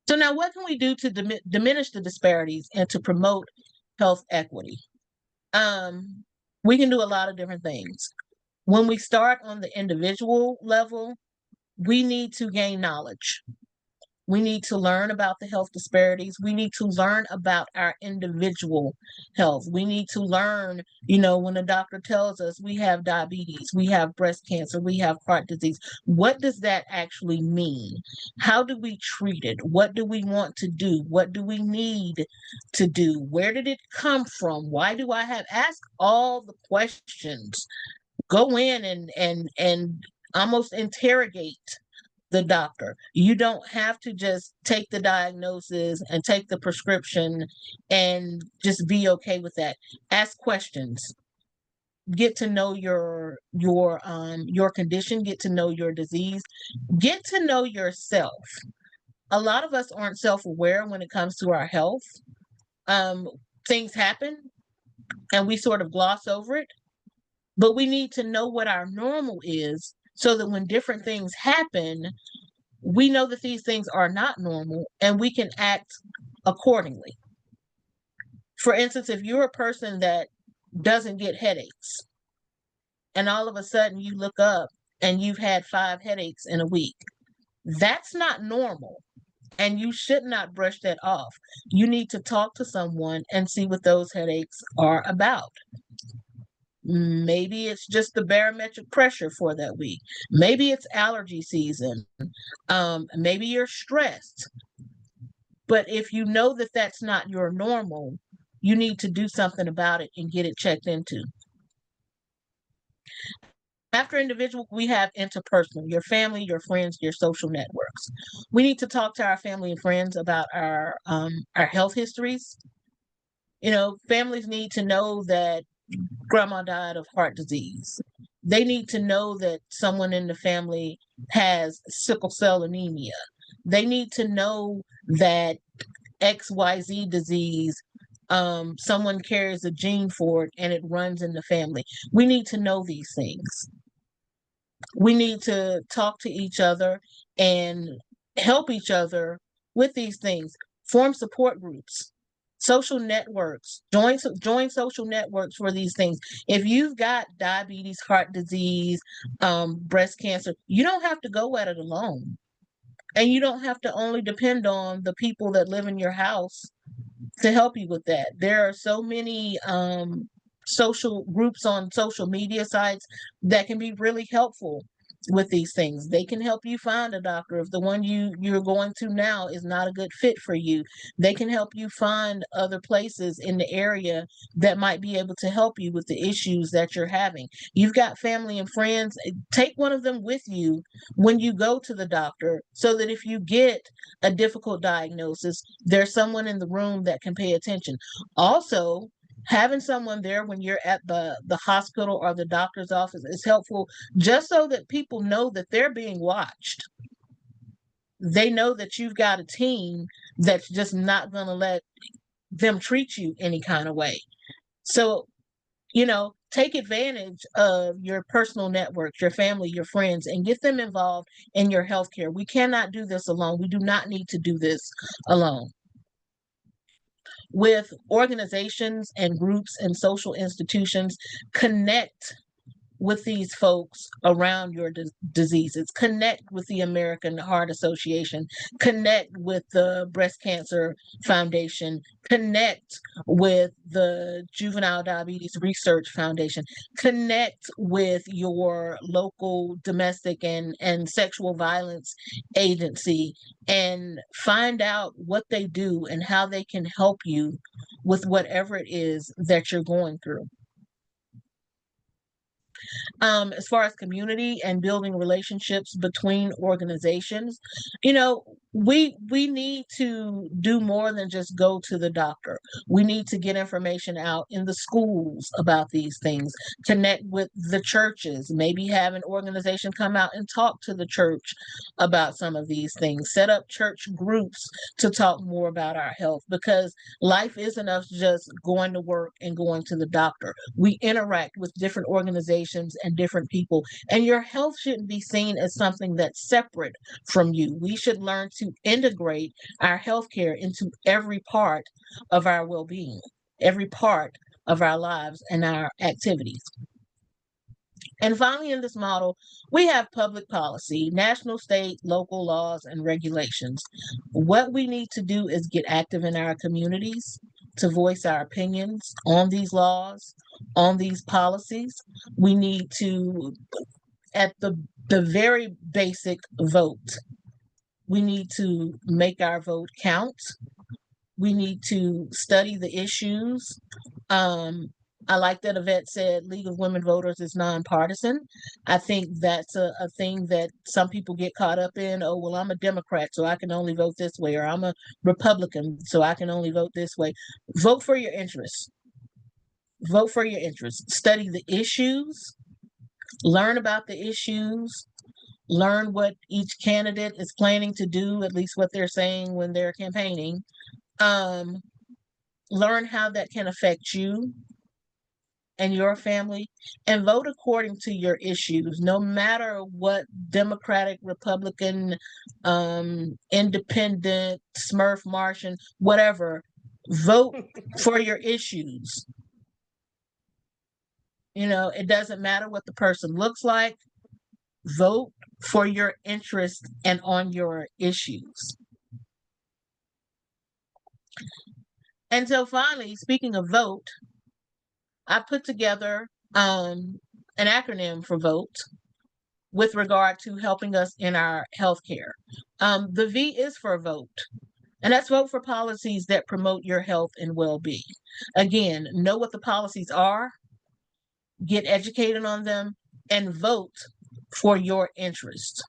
[SPEAKER 2] So now what can we do to diminish the disparities and to promote health equity? We can do a lot of different things. When we start on the individual level, we need to gain knowledge. We need to learn about the health disparities. We need to learn about our individual health. We need to learn, when a doctor tells us we have diabetes, we have breast cancer, we have heart disease, what does that actually mean? How do we treat it? What do we want to do? What do we need to do? Where did it come from? Why do I have? Ask all the questions. Go in and almost interrogate the doctor. You don't have to just take the diagnosis and take the prescription and just be okay with that. Ask questions. get to know your condition, get to know your disease, get to know yourself. A lot of us aren't self-aware when it comes to our health. Um, Things happen and we sort of gloss over it, but we need to know what our normal is so that when different things happen, we know that these things are not normal and we can act accordingly. For instance, if you're a person that doesn't get headaches and all of a sudden you look up and you've had 5 headaches in a week, that's not normal. And you should not brush that off. You need to talk to someone and see what those headaches are about. Maybe it's just the barometric pressure for that week. Maybe it's allergy season. Maybe you're stressed. But if you know that that's not your normal, you need to do something about it and get it checked into. After individual, we have interpersonal, your family, your friends, your social networks. We need to talk to our family and friends about our health histories. You know, families need to know that grandma died of heart disease. They need to know that someone in the family has sickle cell anemia. They need to know that XYZ disease, someone carries a gene for it and it runs in the family. We need to know these things. We need to talk to each other and help each other with these things. Form support groups, social networks, join social networks for these things. If you've got diabetes, heart disease, breast cancer, you don't have to go at it alone. And you don't have to only depend on the people that live in your house to help you with that. There are so many social groups on social media sites that can be really helpful with these things. They can help you find a doctor if the one you're going to now is not a good fit for you. They can help you find other places in the area that might be able to help you with the issues that you're having. You've got family and friends, take one of them with you when you go to the doctor so that if you get a difficult diagnosis, there's someone in the room that can pay attention. Also, having someone there when you're at the hospital or the doctor's office is helpful, just so that people know that they're being watched. They know that you've got a team that's just not going to let them treat you any kind of way. So, you know, take advantage of your personal networks, your family, your friends, and get them involved in your healthcare. We cannot do this alone. We do not need to do this alone. With organizations and groups and social institutions, connect with these folks around your diseases. Connect with the American Heart Association. Connect with the Breast Cancer Foundation. Connect with the Juvenile Diabetes Research Foundation. Connect with your local domestic and sexual violence agency and find out what they do and how they can help you with whatever it is that you're going through. As far as community and building relationships between organizations, you know, we need to do more than just go to the doctor. We need to get information out in the schools about these things, connect with the churches, maybe have an organization come out and talk to the church about some of these things, set up church groups to talk more about our health, because life isn't us just going to work and going to the doctor. We interact with different organizations and different people, and your health shouldn't be seen as something that's separate from you. We should learn to integrate our healthcare into every part of our well-being, every part of our lives and our activities. And finally, in this model, we have public policy, national, state, local laws, and regulations. What we need to do is get active in our communities to voice our opinions on these laws, on these policies. We need to, at the very basic, vote. We need to make our vote count. We need to study the issues. I like that Yvette said League of Women Voters is nonpartisan. I think that's a thing that some people get caught up in. Oh, well, I'm a Democrat, so I can only vote this way, or I'm a Republican, so I can only vote this way. Vote for your interests. Vote for your interests. Study the issues, learn about the issues, learn what each candidate is planning to do, at least what they're saying when they're campaigning. Um, Learn how that can affect you and your family, and vote according to your issues, no matter what Democratic, Republican, Independent, Smurf, Martian, whatever. Vote for your issues. It doesn't matter what the person looks like. Vote for your interest and on your issues. And so finally, speaking of vote, I put together an acronym for VOTE with regard to helping us in our healthcare. The V is for VOTE, and that's vote for policies that promote your health and well-being. Again, know what the policies are, get educated on them, and vote for your interest.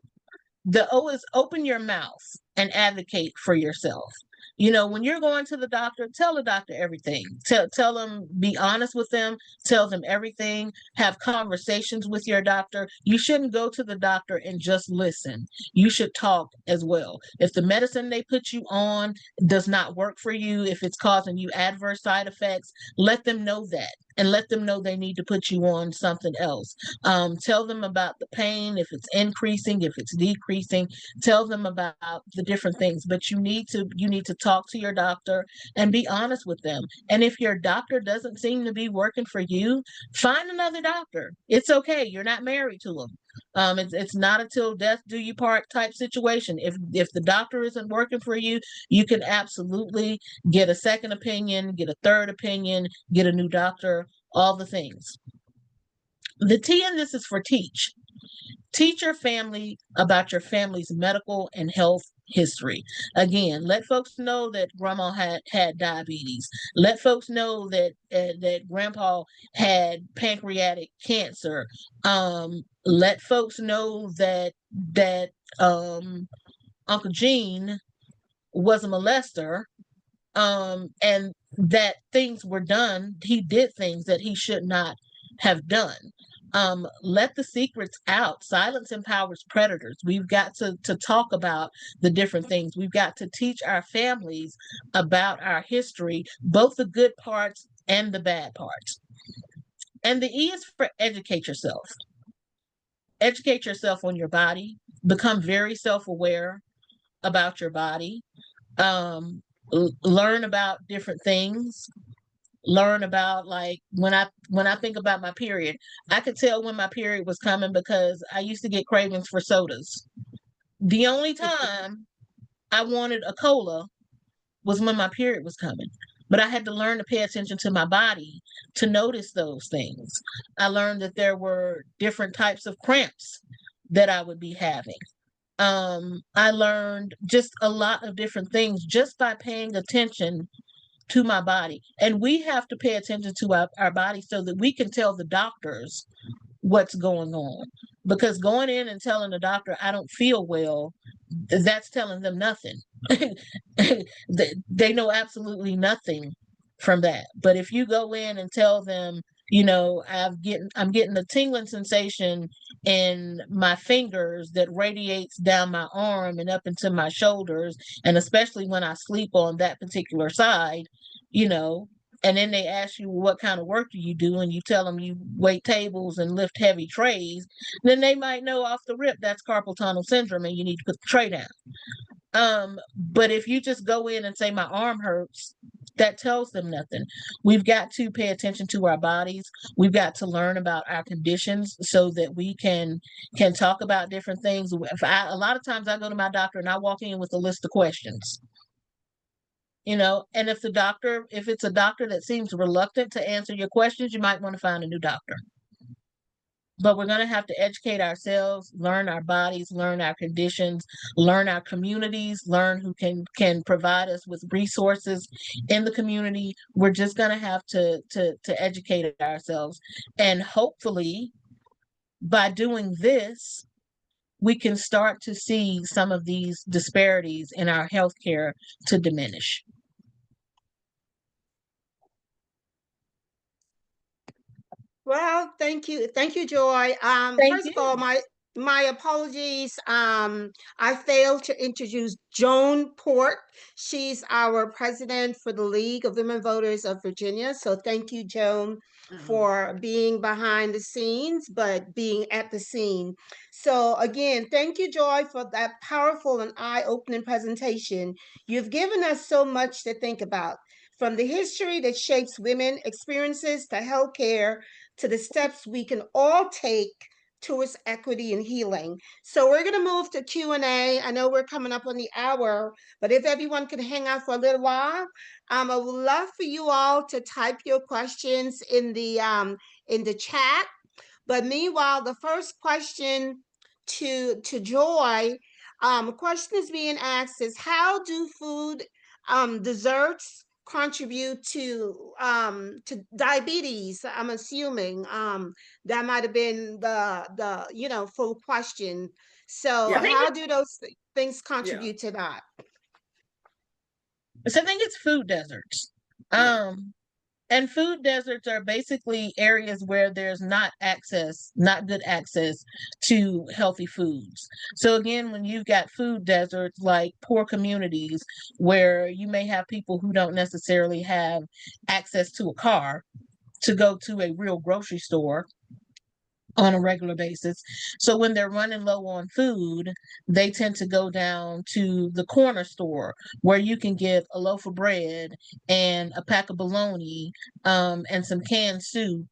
[SPEAKER 2] The O is open your mouth and advocate for yourself. When you're going to the doctor, tell the doctor everything. Tell them, be honest with them, tell them everything, have conversations with your doctor. You shouldn't go to the doctor and just listen. You should talk as well. If the medicine they put you on does not work for you, if it's causing you adverse side effects, let them know that. And let them know they need to put you on something else. Tell them about the pain, if it's increasing, if it's decreasing. Tell them about the different things. But you need to talk to your doctor and be honest with them. And if your doctor doesn't seem to be working for you, find another doctor. It's okay. You're not married to them. It's not until death do you part type situation. If the doctor isn't working for you, you can absolutely get a second opinion, get a third opinion, get a new doctor, all the things. The T in this is for teach. Teach your family about your family's medical and health history. Again, let folks know that grandma had diabetes. Let folks know that grandpa had pancreatic cancer. Let folks know that Uncle Gene was a molester, and that things were done. He did things that he should not have done. Let the secrets out. Silence empowers predators. We've got to talk about the different things. We've got to teach our families about our history, both the good parts and the bad parts. And the E is for educate yourself. Educate yourself on your body. Become very self-aware about your body. Learn about different things. Learn about, like, when I think about my period, I could tell when my period was coming because I used to get cravings for sodas. The only time I wanted a cola was when my period was coming. But I had to learn to pay attention to my body to notice those things. I learned that there were different types of cramps that I would be having. I learned just a lot of different things just by paying attention to my body. And we have to pay attention to our body so that we can tell the doctors what's going on. Because going in and telling the doctor, I don't feel well, that's telling them nothing. They know absolutely nothing from that. But if you go in and tell them, I'm getting a tingling sensation in my fingers that radiates down my arm and up into my shoulders, and especially when I sleep on that particular side, and then they ask you, what kind of work do you do? And you tell them you wait tables and lift heavy trays, then they might know off the rip that's carpal tunnel syndrome and you need to put the tray down. But if you just go in and say my arm hurts, that tells them nothing. We've got to pay attention to our bodies. We've got to learn about our conditions so that we can talk about different things. A lot of times I go to my doctor and I walk in with a list of questions. And if it's a doctor that seems reluctant to answer your questions, you might want to find a new doctor. But we're going to have to educate ourselves, learn our bodies, learn our conditions, learn our communities, learn who can provide us with resources in the community. We're just going to have to educate ourselves. And hopefully, by doing this, we can start to see some of these disparities in our healthcare to diminish.
[SPEAKER 1] Well, thank you, Joy.
[SPEAKER 2] Thank
[SPEAKER 1] First of all,
[SPEAKER 2] you.
[SPEAKER 1] my apologies. I failed to introduce Joan Port. She's our president for the League of Women Voters of Virginia. So thank you, Joan,
[SPEAKER 3] Oh,
[SPEAKER 1] for being behind the scenes, but being at the scene. So again, thank you, Joy, for that powerful and eye-opening presentation. You've given us so much to think about, from the history that shapes women experiences to healthcare to the steps we can all take towards equity and healing. So we're going to move to Q&A. I know we're coming up on the hour, but if everyone can hang out for a little while, I would love for you all to type your questions in the chat. But meanwhile, the first question to Joy, question is being asked is, how do food desserts contribute to diabetes? I'm assuming that might have been the full question. So
[SPEAKER 2] I
[SPEAKER 3] yeah,
[SPEAKER 2] think
[SPEAKER 1] how do those things
[SPEAKER 3] yeah,
[SPEAKER 1] contribute to that?
[SPEAKER 2] I think it's food deserts.
[SPEAKER 3] yeah,
[SPEAKER 2] Um, and food deserts are basically areas where there's not good access to healthy foods. So again, when you've got food deserts like poor communities where you may have people who don't necessarily have access to a car to go to a real grocery store on a regular basis. So when they're running low on food, they tend to go down to the corner store where you can get a loaf of bread and a pack of bologna, and some canned soup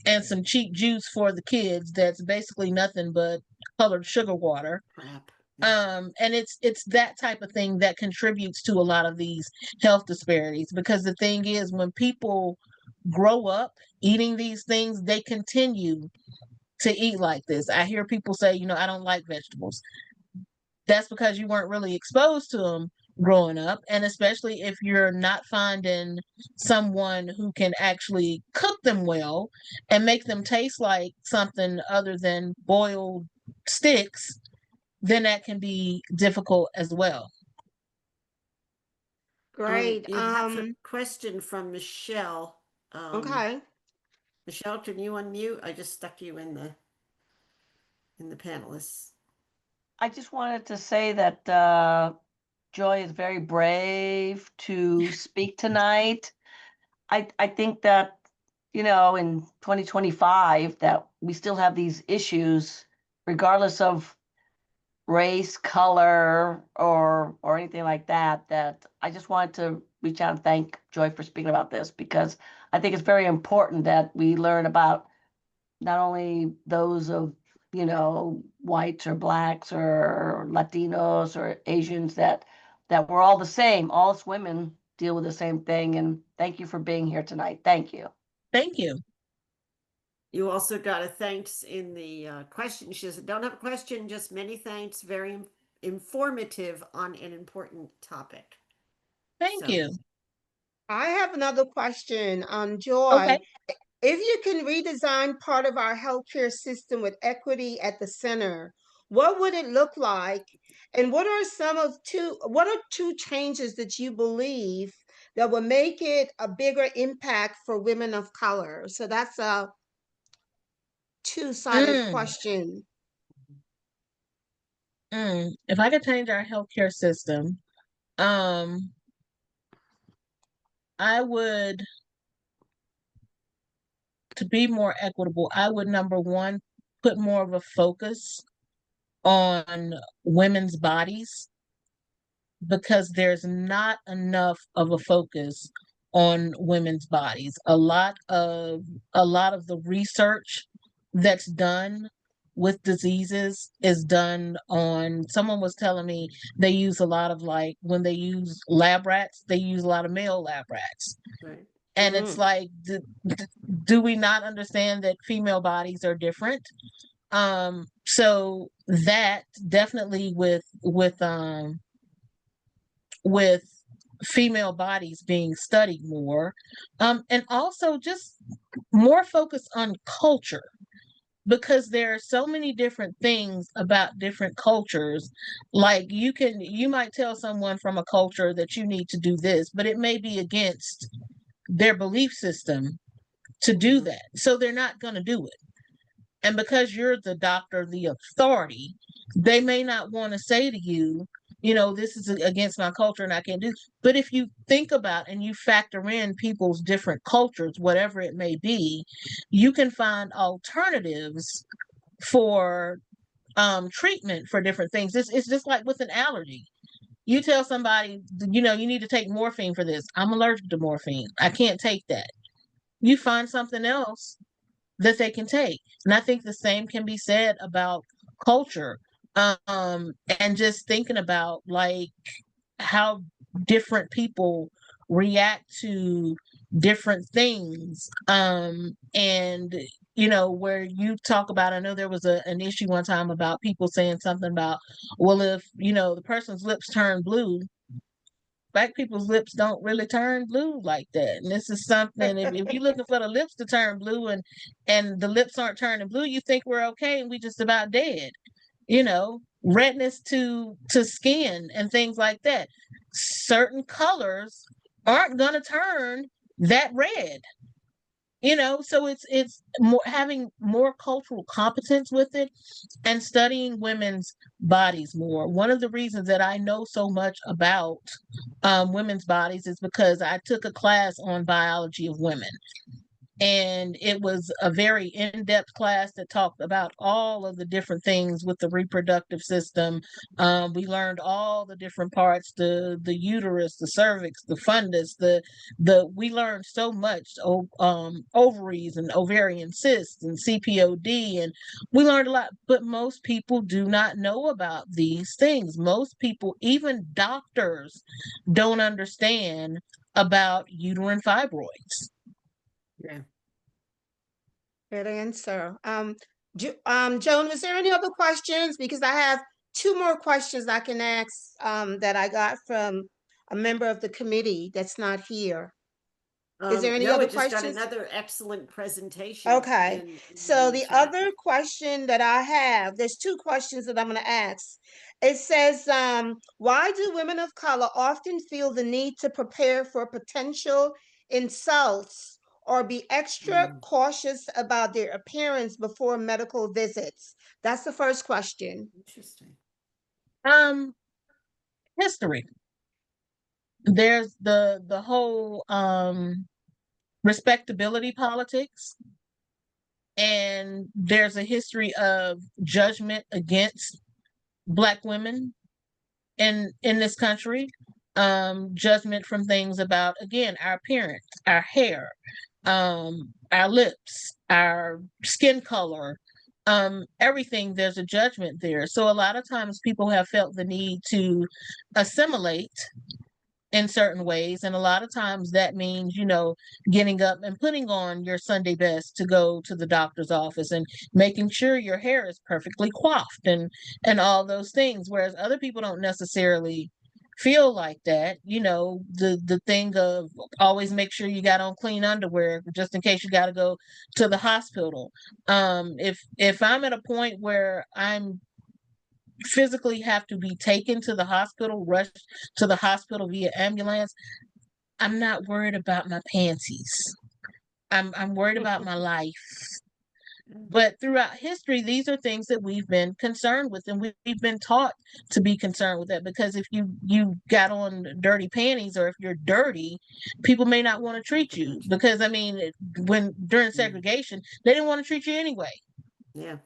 [SPEAKER 2] and some cheap juice for the kids that's basically nothing but colored sugar water.
[SPEAKER 3] crap. Yeah.
[SPEAKER 2] And it's that type of thing that contributes to a lot of these health disparities, because the thing is, when people grow up eating these things, they continue to eat like this. I hear people say, I don't like vegetables. That's because you weren't really exposed to them growing up. And especially if you're not finding someone who can actually cook them well and make them taste like something other than boiled sticks, then that can be difficult as well.
[SPEAKER 1] Great.
[SPEAKER 3] You have a question from Michelle.
[SPEAKER 1] Okay.
[SPEAKER 3] Michelle, can you unmute? I just stuck you in the panelists.
[SPEAKER 4] I just wanted to say that Joy is very brave to speak tonight. I think that, in 2025, that we still have these issues, regardless of race, color, or anything like that, that I just wanted to reach out and thank Joy for speaking about this, because I think it's very important that we learn about not only those of, whites or blacks or Latinos or Asians, that we're all the same. All us women deal with the same thing. And thank you for being here tonight. Thank you.
[SPEAKER 2] Thank you.
[SPEAKER 3] You also got a thanks in the question. She says, don't have a question, just many thanks. Very informative on an important topic.
[SPEAKER 2] Thank you.
[SPEAKER 1] I have another question.
[SPEAKER 2] Okay.
[SPEAKER 1] Joy, if you can redesign part of our healthcare system with equity at the center, what would it look like? And what are two changes that you believe that will make it a bigger impact for women of color? So that's a two-sided
[SPEAKER 2] Mm,
[SPEAKER 1] question.
[SPEAKER 2] If I could change our healthcare system, um, I would, to be more equitable, I would, number one, put more of a focus on women's bodies, because there's not enough of a focus on women's bodies. A lot of the research that's done with diseases is done on, someone was telling me they use a lot of, like, when they use lab rats, they use a lot of male lab rats.
[SPEAKER 3] Right.
[SPEAKER 2] And it's like, do we not understand that female bodies are different? So that definitely with female bodies being studied more, and also just more focus on culture, because there are so many different things about different cultures. Like, you might tell someone from a culture that you need to do this, but it may be against their belief system to do
[SPEAKER 3] Mhm.
[SPEAKER 2] that. So they're not going to do it. And because you're the doctor, the authority, they may not want to say to you, this is against my culture and I can't do. But if you think about and you factor in people's different cultures, whatever it may be, you can find alternatives for treatment for different things. It's just like with an allergy. You tell somebody, you need to take morphine for this. I'm allergic to morphine. I can't take that. You find something else that they can take. And I think the same can be said about culture. And just thinking about like how different people react to different things. And where you talk about, I know there was an issue one time about people saying something about, well, if the person's lips turn blue, Black people's lips don't really turn blue like that. And this is something, if you're looking for the lips to turn blue and the lips aren't turning blue, you think we're okay and we just about dead. Redness to skin and things like that. Certain colors aren't going to turn that red. So it's more having more cultural competence with it and studying women's bodies more. One of the reasons that I know so much about women's bodies is because I took a class on biology of women. And it was a very in-depth class that talked about all of the different things with the reproductive system. We learned all the different parts, the uterus, the cervix, the fundus, we learned so much, ovaries and ovarian cysts and CPOD, and we learned a lot, but most people do not know about these things. Most people, even doctors, don't understand about uterine fibroids.
[SPEAKER 3] Yeah.
[SPEAKER 1] Good answer. Joan, was there any other questions? Because I have two more questions I can ask that I got from a member of the committee that's not here. Is there any
[SPEAKER 3] No,
[SPEAKER 1] other
[SPEAKER 3] it just got
[SPEAKER 1] questions?
[SPEAKER 3] another excellent presentation.
[SPEAKER 1] Okay.
[SPEAKER 3] in
[SPEAKER 1] So
[SPEAKER 3] the
[SPEAKER 1] the
[SPEAKER 3] chat.
[SPEAKER 1] other question that I have, there's two questions that I'm going to ask. It says, why do women of color often feel the need to prepare for potential insults or be extra cautious about their appearance before medical visits? That's the first question.
[SPEAKER 3] Interesting.
[SPEAKER 2] History. There's the whole respectability politics, and there's a history of judgment against Black women in this country. Judgment from things about, again, our appearance, our hair, our lips, our skin color, everything. There's a judgment there. So a lot of times people have felt the need to assimilate in certain ways, and a lot of times that means getting up and putting on your Sunday best to go to the doctor's office and making sure your hair is perfectly coiffed and all those things, whereas other people don't necessarily feel like that. The thing of always make sure you got on clean underwear just in case you got to go to the hospital. If I'm at a point where I'm physically have to be taken to the hospital, rushed to the hospital via ambulance, I'm not worried about my panties. I'm worried about my life. But throughout history, these are things that we've been concerned with, and we've been taught to be concerned with that, because if you got on dirty panties, or if you're dirty, people may not want to treat you, because when during segregation, they didn't want to treat you anyway.
[SPEAKER 3] Yeah.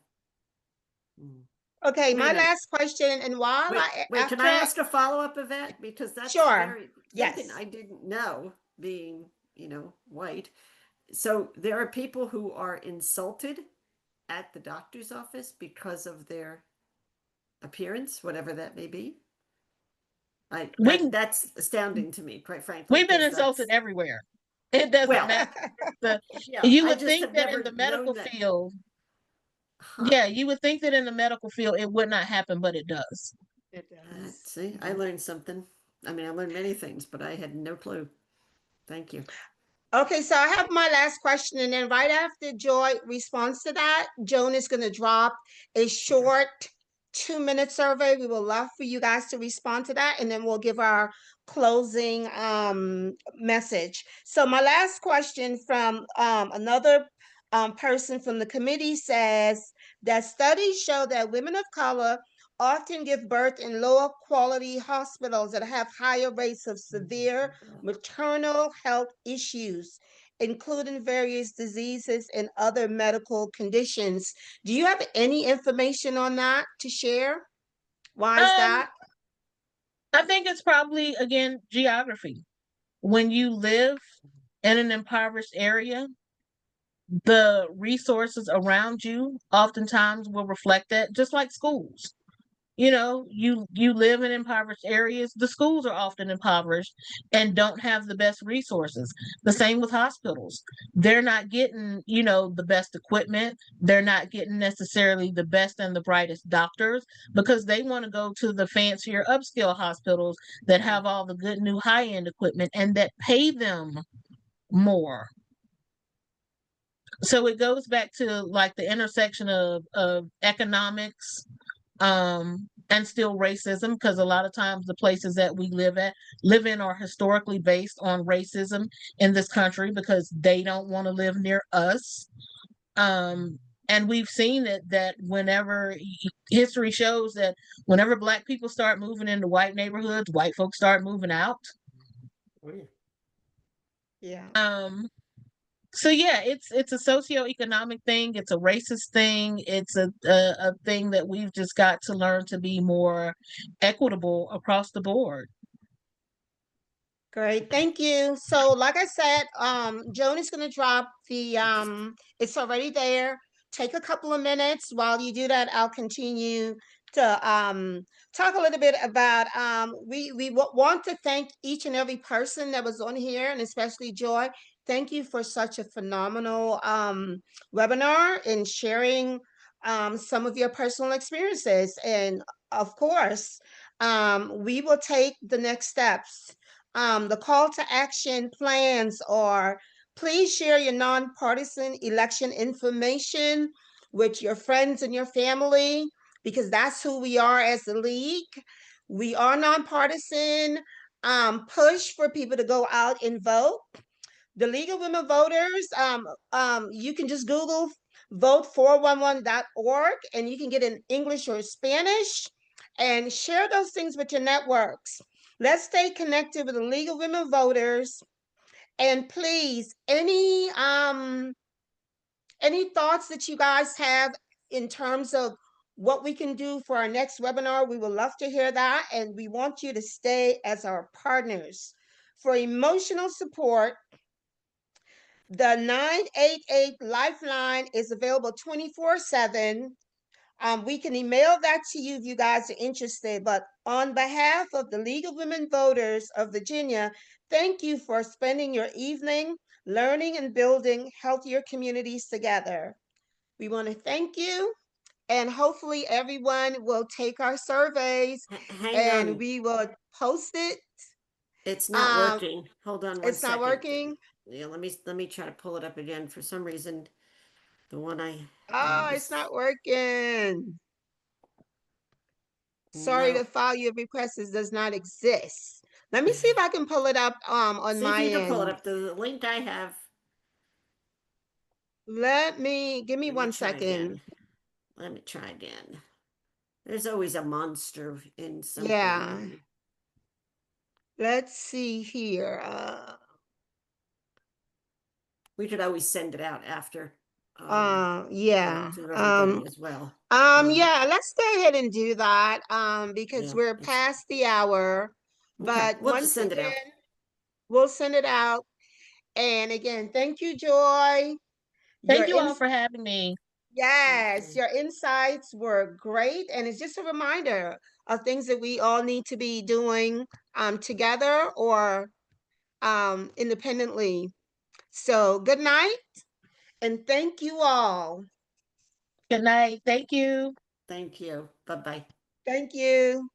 [SPEAKER 1] Okay,
[SPEAKER 3] Wait a
[SPEAKER 1] my
[SPEAKER 3] minute.
[SPEAKER 1] last question, and while
[SPEAKER 3] Wait, can I ask a follow-up of that? Because that's
[SPEAKER 1] Sure.
[SPEAKER 3] something
[SPEAKER 1] Yes.
[SPEAKER 3] I didn't know, being, white. So there are people who are insulted at the doctor's office because of their appearance, whatever that may be. That's astounding to me, quite frankly.
[SPEAKER 2] We've been
[SPEAKER 3] 'cause
[SPEAKER 2] insulted
[SPEAKER 3] that's-
[SPEAKER 2] everywhere. It doesn't
[SPEAKER 3] Well,
[SPEAKER 2] matter.
[SPEAKER 3] yeah,
[SPEAKER 2] You
[SPEAKER 3] I
[SPEAKER 2] would
[SPEAKER 3] just
[SPEAKER 2] think
[SPEAKER 3] have
[SPEAKER 2] that in
[SPEAKER 3] never
[SPEAKER 2] the
[SPEAKER 3] known
[SPEAKER 2] medical
[SPEAKER 3] that.
[SPEAKER 2] field,
[SPEAKER 3] Huh.
[SPEAKER 2] yeah, you would think that in the medical field it would not happen, but it does.
[SPEAKER 1] It does.
[SPEAKER 3] See, I learned something. I learned many things, but I had no clue. Thank you.
[SPEAKER 1] Okay, so I have my last question, and then right after Joy responds to that, Joan is going to drop a short 2-minute survey. We would love for you guys to respond to that, and then we'll give our closing message. So my last question from another person from the committee says that studies show that women of color often give birth in lower quality hospitals that have higher rates of severe maternal health issues, including various diseases and other medical conditions. Do you have any information on that to share? Why is
[SPEAKER 2] Um,
[SPEAKER 1] that?
[SPEAKER 2] I think it's probably, again, geography. When you live in an impoverished area, the resources around you oftentimes will reflect that, just like schools. You live in impoverished areas, the schools are often impoverished and don't have the best resources. The same with hospitals. They're not getting, the best equipment. They're not getting necessarily the best and the brightest doctors, because they want to go to the fancier upscale hospitals that have all the good new high-end equipment and that pay them more. So it goes back to like the intersection of economics, and still racism, because a lot of times the places that we live in are historically based on racism in this country, because they don't want to live near us. And we've seen it, that whenever history shows that whenever Black people start moving into white neighborhoods, white folks start moving out.
[SPEAKER 1] Yeah.
[SPEAKER 2] So yeah, it's a socioeconomic thing, it's a racist thing, it's a thing that we've just got to learn to be more equitable across the board.
[SPEAKER 1] Great, thank you. So like I said, Joan is gonna drop the, it's already there. Take a couple of minutes. While you do that, I'll continue to talk a little bit about, we want to thank each and every person that was on here, and especially Joy. Thank you for such a phenomenal webinar and sharing some of your personal experiences. And of course, we will take the next steps. The call to action plans are: please share your nonpartisan election information with your friends and your family, because that's who we are as the league. We are nonpartisan. Push for people to go out and vote. The League of Women Voters, you can just Google vote411.org, and you can get in English or Spanish, and share those things with your networks. Let's stay connected with the League of Women Voters. And please, any thoughts that you guys have in terms of what we can do for our next webinar, we would love to hear that. And we want you to stay as our partners. For emotional support, the 988 Lifeline is available 24/7. We can email that to you if you guys are interested. But on behalf of the League of Women Voters of Virginia, thank you for spending your evening learning and building healthier communities together. We want to thank you, and hopefully everyone will take our surveys
[SPEAKER 3] Hang
[SPEAKER 1] and
[SPEAKER 3] on.
[SPEAKER 1] we will post it.
[SPEAKER 3] It's not working. Hold on one
[SPEAKER 1] It's not
[SPEAKER 3] second.
[SPEAKER 1] working.
[SPEAKER 3] Yeah, let me try to pull it up again. For some reason, the one I
[SPEAKER 1] Oh, it's not working. Sorry,
[SPEAKER 3] No.
[SPEAKER 1] the file you have requested does not exist. Let me see if I can pull it up on
[SPEAKER 3] See if
[SPEAKER 1] my
[SPEAKER 3] you can pull it
[SPEAKER 1] end.
[SPEAKER 3] up. The link I have.
[SPEAKER 1] Give me
[SPEAKER 3] Let me
[SPEAKER 1] 1
[SPEAKER 3] try
[SPEAKER 1] second.
[SPEAKER 3] again. Let me try again. There's always a monster in something.
[SPEAKER 1] Yeah. Let's see here.
[SPEAKER 3] We could always send it out after.
[SPEAKER 1] Yeah.
[SPEAKER 3] To everybody as well.
[SPEAKER 1] Yeah, let's go ahead and do that. Because
[SPEAKER 3] Yeah,
[SPEAKER 1] we're past the hour. But
[SPEAKER 3] we'll just
[SPEAKER 1] once
[SPEAKER 3] send it out.
[SPEAKER 1] again, we'll send it out. And again, thank you, Joy.
[SPEAKER 2] Thank you all for having me.
[SPEAKER 1] Yes, your insights were great. And it's just a reminder of things that we all need to be doing together or independently. So good night, and thank you all.
[SPEAKER 2] Good night. Thank you.
[SPEAKER 3] Thank you. Bye-bye.
[SPEAKER 1] Thank you.